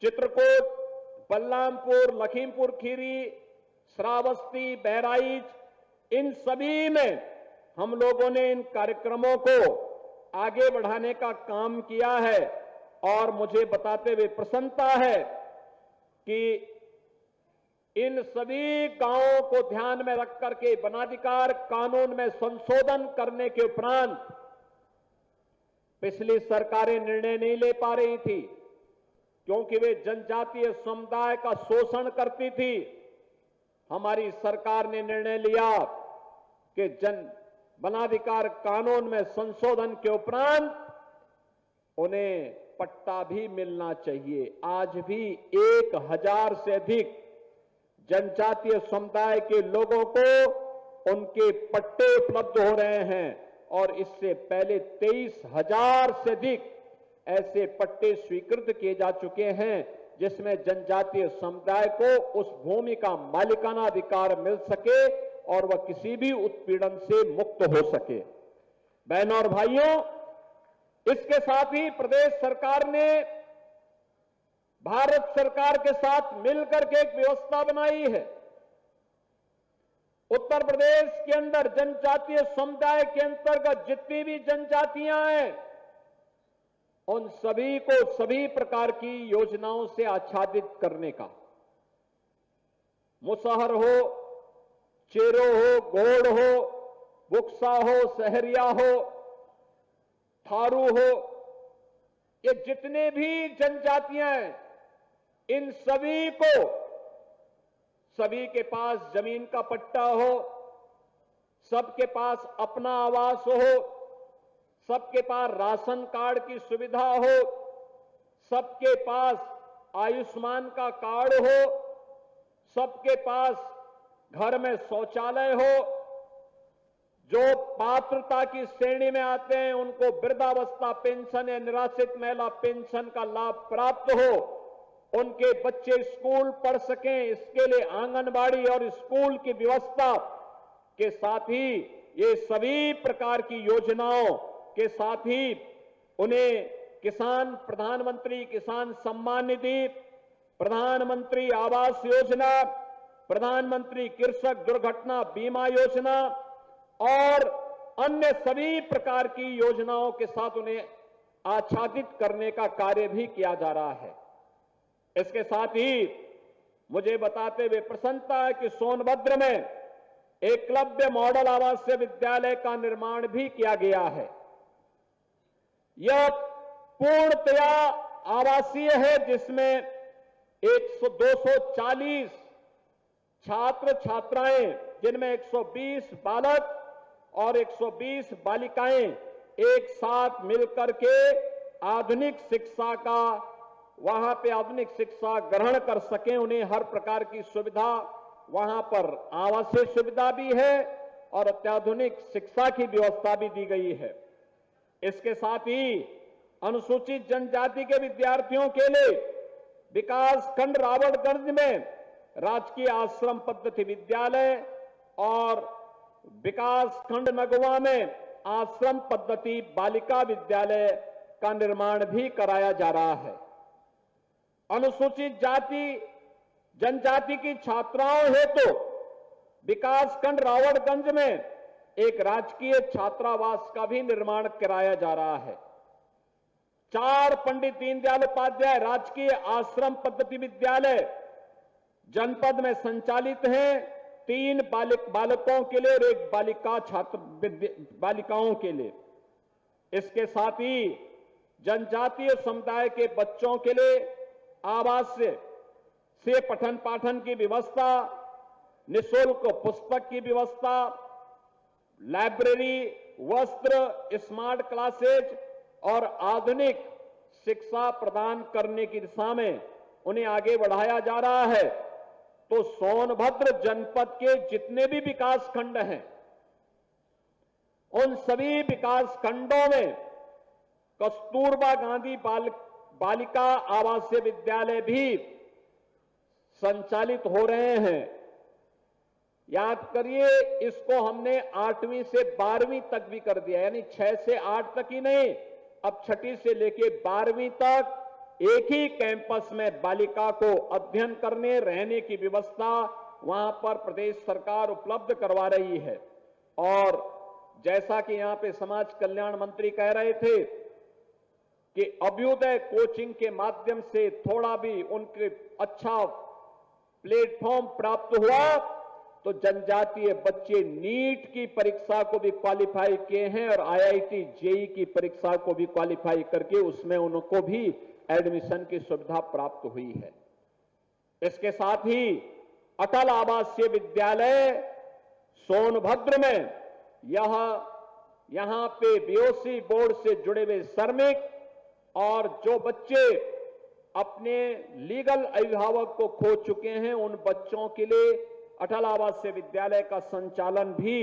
Speaker 4: चित्रकूट, बलरामपुर, लखीमपुर खीरी, श्रावस्ती, बहराइच, इन सभी में हम लोगों ने इन कार्यक्रमों को आगे बढ़ाने का काम किया है। और मुझे बताते हुए प्रसन्नता है कि इन सभी गांवों को ध्यान में रख करके वनाधिकार कानून में संशोधन करने के उपरांत पिछली सरकारें निर्णय नहीं ले पा रही थी, क्योंकि वे जनजातीय समुदाय का शोषण करती थी। हमारी सरकार ने निर्णय लिया कि वनाधिकार कानून में संशोधन के उपरांत उन्हें पट्टा भी मिलना चाहिए। आज भी 1000 से अधिक जनजातीय समुदाय के लोगों को उनके पट्टे उपलब्ध हो रहे हैं और इससे पहले 23,000 से अधिक ऐसे पट्टे स्वीकृत किए जा चुके हैं, जिसमें जनजातीय समुदाय को उस भूमि का मालिकाना अधिकार मिल सके और वह किसी भी उत्पीड़न से मुक्त हो सके। बहनों और भाइयों, इसके साथ ही प्रदेश सरकार ने भारत सरकार के साथ मिलकर के एक व्यवस्था बनाई है। उत्तर प्रदेश के अंदर जनजातीय समुदाय के अंतर्गत जितनी भी जनजातियां हैं, उन सभी को सभी प्रकार की योजनाओं से आच्छादित करने का, मुसहर हो, चेरो हो, गोड़ हो, बुक्सा हो, सहरिया हो, थारू हो, ये जितने भी जनजातियां हैं, इन सभी के पास जमीन का पट्टा हो, सबके पास अपना आवास हो, सबके पास राशन कार्ड की सुविधा हो, सबके पास आयुष्मान का कार्ड हो, सबके पास घर में शौचालय हो, जो पात्रता की श्रेणी में आते हैं उनको वृद्धावस्था पेंशन या निराश्रित महिला पेंशन का लाभ प्राप्त हो, उनके बच्चे स्कूल पढ़ सकें, इसके लिए आंगनबाड़ी और स्कूल की व्यवस्था के साथ ही ये सभी प्रकार की योजनाओं के साथ ही उन्हें प्रधानमंत्री किसान सम्मान निधि, प्रधानमंत्री आवास योजना, प्रधानमंत्री कृषक दुर्घटना बीमा योजना और अन्य सभी प्रकार की योजनाओं के साथ उन्हें आच्छादित करने का कार्य भी किया जा रहा है। इसके साथ ही मुझे बताते हुए प्रसन्नता है कि सोनभद्र में एकलव्य मॉडल आवासीय विद्यालय का निर्माण भी किया गया है। यह पूर्णतया आवासीय है, जिसमें 240 छात्र छात्राएं, जिनमें 120 बालक और 120 बालिकाएं एक साथ मिलकर के आधुनिक शिक्षा ग्रहण कर सकें। उन्हें हर प्रकार की सुविधा, वहां पर आवासीय सुविधा भी है और अत्याधुनिक शिक्षा की व्यवस्था भी दी गई है। इसके साथ ही अनुसूचित जनजाति के विद्यार्थियों के लिए विकास खंड रावणगंज में राजकीय आश्रम पद्धति विद्यालय और विकास खंड नगवा में आश्रम पद्धति बालिका विद्यालय का निर्माण भी कराया जा रहा है। अनुसूचित जनजाति की छात्राओं हेतु विकास खंड रावणगंज में एक राजकीय छात्रावास का भी निर्माण कराया जा रहा है। 4 पंडित दीनदयाल उपाध्याय राजकीय आश्रम पद्धति विद्यालय जनपद में संचालित हैं, 3 बालकों के लिए और 1 बालिकाओं के लिए। इसके साथ ही जनजातीय समुदाय के बच्चों के लिए आवास से पठन पाठन की व्यवस्था, निःशुल्क पुस्तक की व्यवस्था, लाइब्रेरी, वस्त्र, स्मार्ट क्लासेज और आधुनिक शिक्षा प्रदान करने की दिशा में उन्हें आगे बढ़ाया जा रहा है। तो सोनभद्र जनपद के जितने भी विकास खंड हैं, उन सभी विकास खंडों में कस्तूरबा गांधी बालिका आवासीय विद्यालय भी संचालित हो रहे हैं। याद करिए, इसको हमने 8वीं से 12वीं तक भी कर दिया, यानी 6 से 8 तक ही नहीं, अब 6ठी से लेके 12वीं तक एक ही कैंपस में बालिका को अध्ययन करने रहने की व्यवस्था वहां पर प्रदेश सरकार उपलब्ध करवा रही है। और जैसा कि यहां पे समाज कल्याण मंत्री कह रहे थे कि अभ्युदय कोचिंग के माध्यम से थोड़ा भी उनके अच्छा प्लेटफॉर्म प्राप्त हुआ, तो जनजातीय बच्चे नीट की परीक्षा को भी क्वालिफाई किए हैं और IIT JEE की परीक्षा को भी क्वालिफाई करके उसमें उनको भी एडमिशन की सुविधा प्राप्त हुई है। इसके साथ ही अटल आवासीय विद्यालय सोनभद्र में यहां पे BOC बोर्ड से जुड़े हुए श्रमिक और जो बच्चे अपने लीगल अभिभावक को खो चुके हैं, उन बच्चों के लिए अटल आवासीय विद्यालय का संचालन भी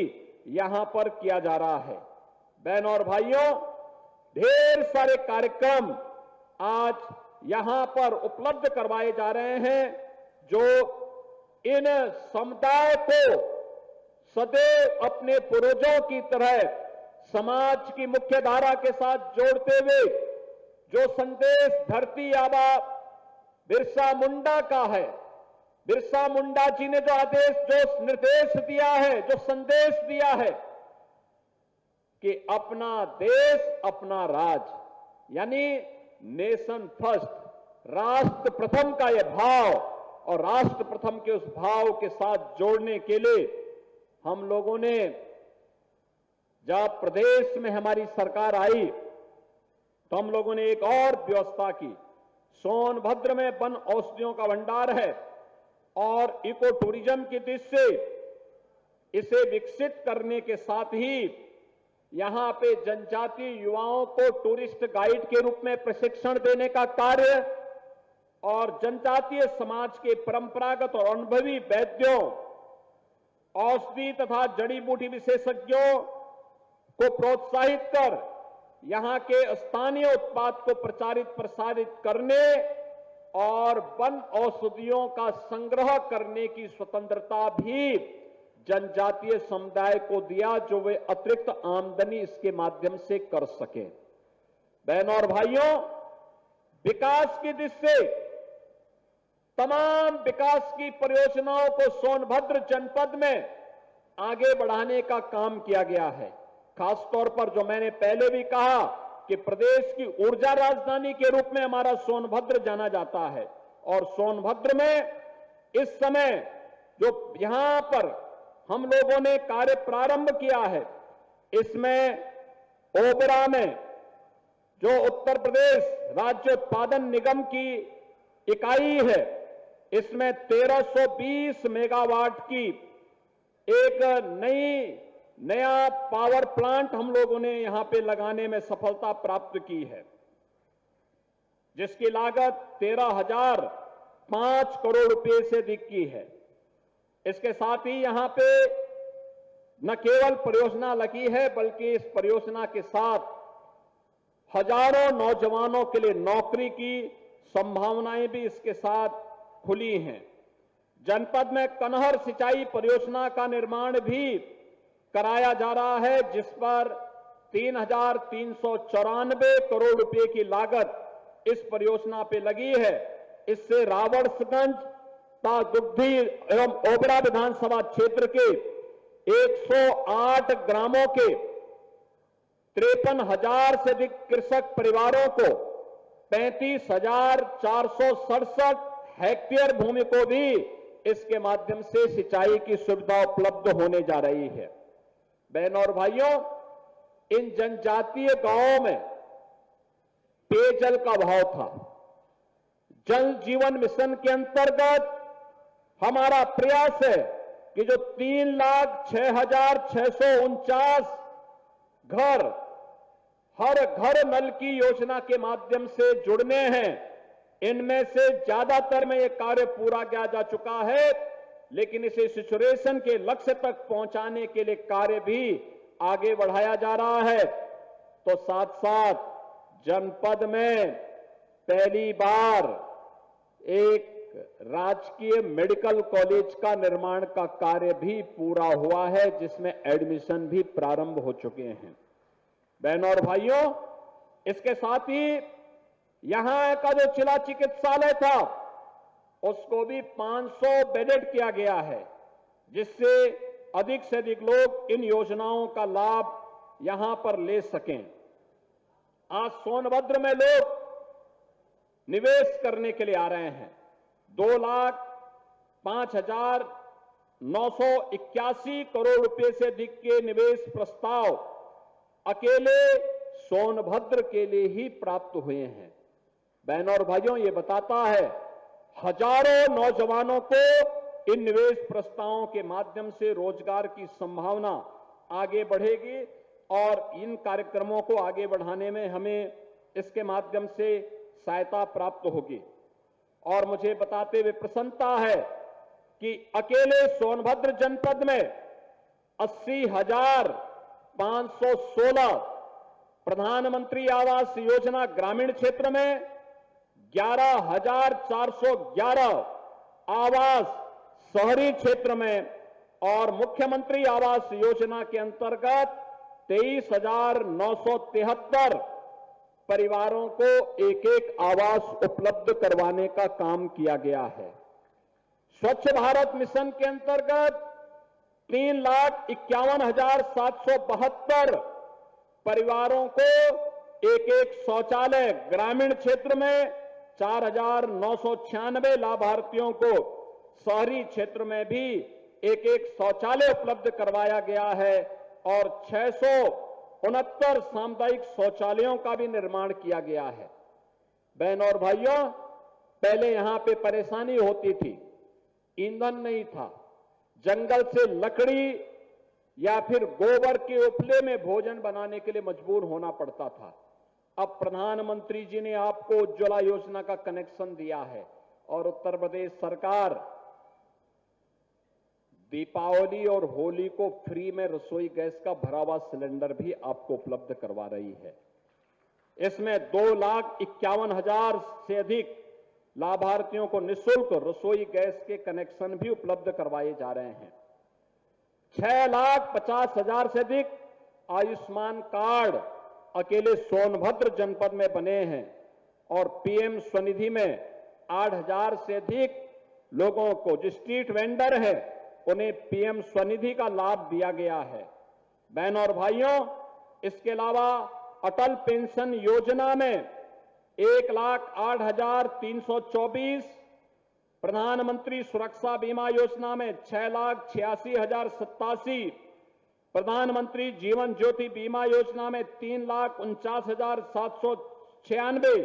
Speaker 4: यहां पर किया जा रहा है। बहनों और भाइयों, ढेर सारे कार्यक्रम आज यहां पर उपलब्ध करवाए जा रहे हैं, जो इन समुदाय को सदैव अपने पूर्वजों की तरह समाज की मुख्य धारा के साथ जोड़ते हुए जो संदेश धरती आबा बिरसा मुंडा का है, बिरसा मुंडा जी ने जो निर्देश दिया है, जो संदेश दिया है कि अपना देश अपना राज, यानी नेशन फर्स्ट, राष्ट्र प्रथम का यह भाव और राष्ट्र प्रथम के उस भाव के साथ जोड़ने के लिए हम लोगों ने, जब प्रदेश में हमारी सरकार आई तो हम लोगों ने एक और व्यवस्था की। सोनभद्र में वन औषधियों का भंडार है और इको टूरिज्म की दृष्टि से इसे विकसित करने के साथ ही यहां पे जनजातीय युवाओं को टूरिस्ट गाइड के रूप में प्रशिक्षण देने का कार्य और जनजातीय समाज के परंपरागत और अनुभवी वैद्यों, औषधि तथा जड़ी बूटी विशेषज्ञों को प्रोत्साहित कर यहां के स्थानीय उत्पाद को प्रचारित प्रसारित करने और वन औषधियों का संग्रह करने की स्वतंत्रता भी जनजातीय समुदाय को दिया, जो वे अतिरिक्त आमदनी इसके माध्यम से कर सकें। बहनों और भाइयों, विकास की दृष्टि से तमाम विकास की परियोजनाओं को सोनभद्र जनपद में आगे बढ़ाने का काम किया गया है। खासतौर पर जो मैंने पहले भी कहा कि प्रदेश की ऊर्जा राजधानी के रूप में हमारा सोनभद्र जाना जाता है और सोनभद्र में इस समय जो यहां पर हम लोगों ने कार्य प्रारंभ किया है, इसमें ओबरा में जो उत्तर प्रदेश राज्य उत्पादन निगम की इकाई है, इसमें 1320 मेगावाट की एक नया पावर प्लांट हम लोगों ने यहां पे लगाने में सफलता प्राप्त की है, जिसकी लागत 13,005 करोड़ रुपए से अधिक की है। इसके साथ ही यहां पे न केवल परियोजना लगी है, बल्कि इस परियोजना के साथ हजारों नौजवानों के लिए नौकरी की संभावनाएं भी इसके साथ खुली हैं। जनपद में कनहर सिंचाई परियोजना का निर्माण भी कराया जा रहा है, जिस पर 3,394 करोड़ रुपए की लागत इस परियोजना पे लगी है। इससे रावणसगंज दुग्धी एवं ओबरा विधानसभा क्षेत्र के 108 ग्रामों के 53,000 से अधिक कृषक परिवारों को 35,467 हेक्टेयर भूमि को भी इसके माध्यम से सिंचाई की सुविधा उपलब्ध होने जा रही है। बहनों और भाइयों, इन जनजातीय गांवों में पेयजल का अभाव था। जल जीवन मिशन के अंतर्गत हमारा प्रयास है कि जो 3,06,649 घर हर घर नल की योजना के माध्यम से जुड़ने हैं, इनमें से ज्यादातर में यह कार्य पूरा किया जा चुका है, लेकिन इसे सैचुरेशन के लक्ष्य तक पहुंचाने के लिए कार्य भी आगे बढ़ाया जा रहा है। तो साथ साथ जनपद में पहली बार एक राजकीय मेडिकल कॉलेज का निर्माण का कार्य भी पूरा हुआ है, जिसमें एडमिशन भी प्रारंभ हो चुके हैं। बहनों और भाइयों, इसके साथ ही यहां का जो जिला चिकित्सालय था, उसको भी 500 बेडेड किया गया है, जिससे अधिक से अधिक लोग इन योजनाओं का लाभ यहां पर ले सकें। आज सोनभद्र में लोग निवेश करने के लिए आ रहे हैं। 2,05,981 करोड़ रुपए से अधिक के निवेश प्रस्ताव अकेले सोनभद्र के लिए ही प्राप्त हुए हैं। बहनों और भाइयों, ये बताता है हजारों नौजवानों को इन निवेश प्रस्तावों के माध्यम से रोजगार की संभावना आगे बढ़ेगी और इन कार्यक्रमों को आगे बढ़ाने में हमें इसके माध्यम से सहायता प्राप्त होगी। और मुझे बताते हुए प्रसन्नता है कि अकेले सोनभद्र जनपद में 80,516 प्रधानमंत्री आवास योजना ग्रामीण क्षेत्र में, 11,411 आवास शहरी क्षेत्र में और मुख्यमंत्री आवास योजना के अंतर्गत 23,973 परिवारों को एक एक आवास उपलब्ध करवाने का काम किया गया है। स्वच्छ भारत मिशन के अंतर्गत 3,51,772 परिवारों को एक एक शौचालय, ग्रामीण क्षेत्र में 4,996 लाभार्थियों को शहरी क्षेत्र में भी एक एक शौचालय उपलब्ध करवाया गया है और 69 सामुदायिक शौचालयों का भी निर्माण किया गया है। बहनों और भाइयों, पहले यहां पे परेशानी होती थी, ईंधन नहीं था, जंगल से लकड़ी या फिर गोबर के उपले में भोजन बनाने के लिए मजबूर होना पड़ता था। अब प्रधानमंत्री जी ने आपको उज्ज्वला योजना का कनेक्शन दिया है और उत्तर प्रदेश सरकार दीपावली और होली को फ्री में रसोई गैस का भरा हुआ सिलेंडर भी आपको उपलब्ध करवा रही है। इसमें 2,51,000 से अधिक लाभार्थियों को निःशुल्क रसोई गैस के कनेक्शन भी उपलब्ध करवाए जा रहे हैं। 6,50,000 से अधिक आयुष्मान कार्ड अकेले सोनभद्र जनपद में बने हैं और पीएम स्वनिधि में 8,000 से अधिक लोगों को जो स्ट्रीट वेंडर है उन्हें पीएम स्वनिधि का लाभ दिया गया है। बहनों और भाइयों, इसके अलावा अटल पेंशन योजना में 1,08,324, प्रधानमंत्री सुरक्षा बीमा योजना में 6,86,087, प्रधानमंत्री जीवन ज्योति बीमा योजना में 3,49,796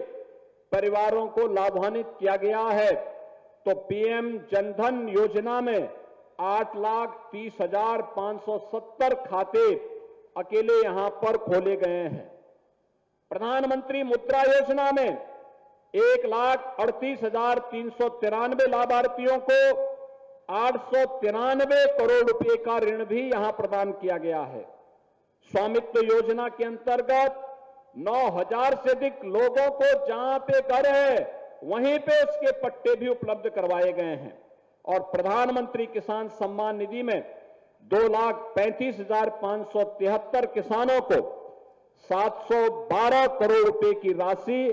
Speaker 4: परिवारों को लाभान्वित किया गया है। तो पीएम जनधन योजना में 8,30,570 खाते अकेले यहां पर खोले गए हैं। प्रधानमंत्री मुद्रा योजना में 1,38,393 लाभार्थियों को 893 करोड़ रुपए का ऋण भी यहां प्रदान किया गया है। स्वामित्व योजना के अंतर्गत 9,000 से अधिक लोगों को जहां पे घर है वहीं पे उसके पट्टे भी उपलब्ध करवाए गए हैं और प्रधानमंत्री किसान सम्मान निधि में 2,35,573 किसानों को 712 करोड़ रुपए की राशि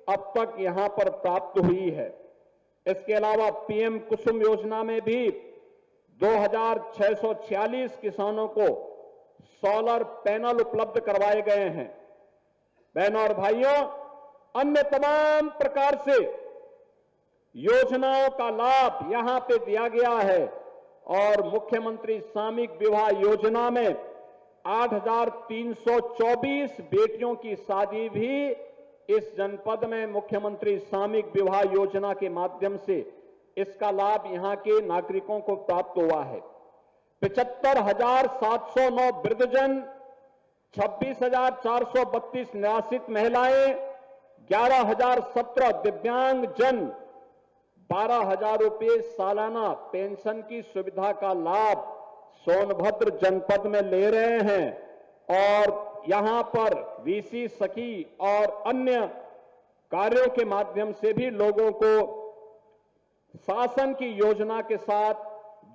Speaker 4: अब तक यहां पर प्राप्त हुई है। इसके अलावा पीएम कुसुम योजना में भी 2,646 किसानों को सोलर पैनल उपलब्ध करवाए गए हैं। बहनों और भाइयों, अन्य तमाम प्रकार से योजनाओं का लाभ यहां पे दिया गया है और मुख्यमंत्री सामूहिक विवाह योजना में 8,324 बेटियों की शादी भी इस जनपद में मुख्यमंत्री सामूहिक विवाह योजना के माध्यम से इसका लाभ यहां के नागरिकों को प्राप्त हुआ है। 75,709 वृद्धजन, 26,432 निराश्रित महिलाएं, 11,017 दिव्यांग जन 12,000 रुपए सालाना पेंशन की सुविधा का लाभ सोनभद्र जनपद में ले रहे हैं और यहां पर वीसी सखी और अन्य कार्यों के माध्यम से भी लोगों को शासन की योजना के साथ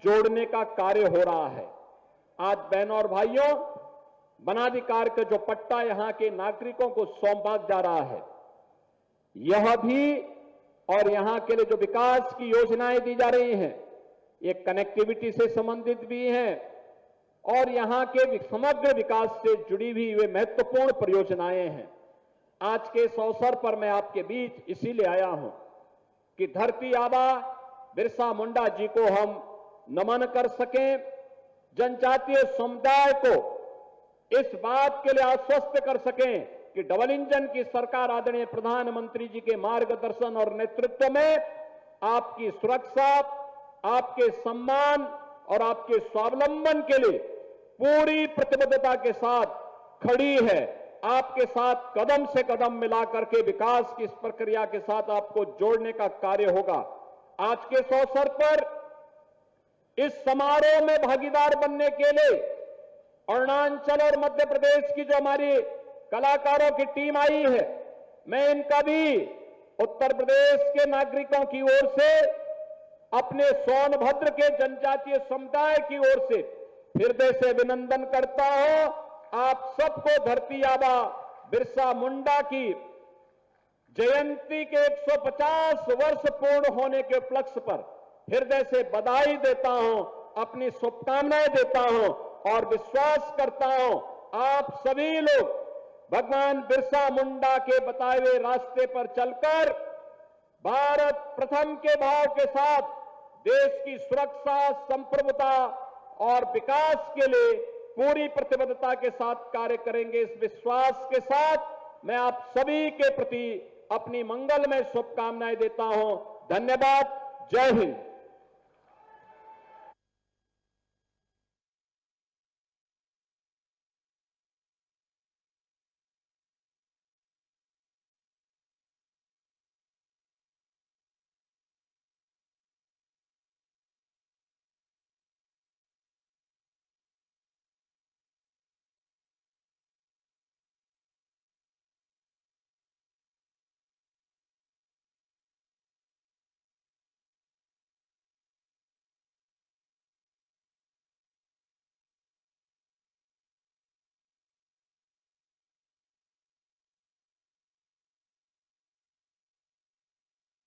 Speaker 4: जोड़ने का कार्य हो रहा है। आज बहनों और भाइयों, वनाधिकार का जो पट्टा यहां के नागरिकों को सौंपा जा रहा है, यह भी और यहां के लिए जो विकास की योजनाएं दी जा रही हैं, ये कनेक्टिविटी से संबंधित भी हैं और यहां के समग्र विकास से जुड़ी हुई वे महत्वपूर्ण परियोजनाएं हैं। आज के इस अवसर पर मैं आपके बीच इसीलिए आया हूं कि धरती आबा बिरसा मुंडा जी को हम नमन कर सकें, जनजातीय समुदाय को इस बात के लिए आश्वस्त कर सकें कि डबल इंजन की सरकार आदरणीय प्रधानमंत्री जी के मार्गदर्शन और नेतृत्व में आपकी सुरक्षा, आपके सम्मान और आपके स्वावलंबन के लिए पूरी प्रतिबद्धता के साथ खड़ी है। आपके साथ कदम से कदम मिला करके विकास की इस प्रक्रिया के साथ आपको जोड़ने का कार्य होगा। आज के इस अवसर पर इस समारोह में भागीदार बनने के लिए अरुणाचल और मध्य प्रदेश की जो हमारी कलाकारों की टीम आई है, मैं इनका भी उत्तर प्रदेश के नागरिकों की ओर से, अपने सोनभद्र के जनजातीय समुदाय की ओर से हृदय से अभिनंदन करता हूं। आप सबको धरती आबा बिरसा मुंडा की जयंती के 150 वर्ष पूर्ण होने के उपलक्ष्य पर हृदय से बधाई देता हूं, अपनी शुभकामनाएं देता हूं और विश्वास करता हूं आप सभी लोग भगवान बिरसा मुंडा के बताए हुए रास्ते पर चलकर भारत प्रथम के भाव के साथ देश की सुरक्षा, संप्रभुता और विकास के लिए पूरी प्रतिबद्धता के साथ कार्य करेंगे। इस विश्वास के साथ मैं आप सभी के प्रति अपनी मंगलमय शुभकामनाएं देता हूं। धन्यवाद। जय हिंद।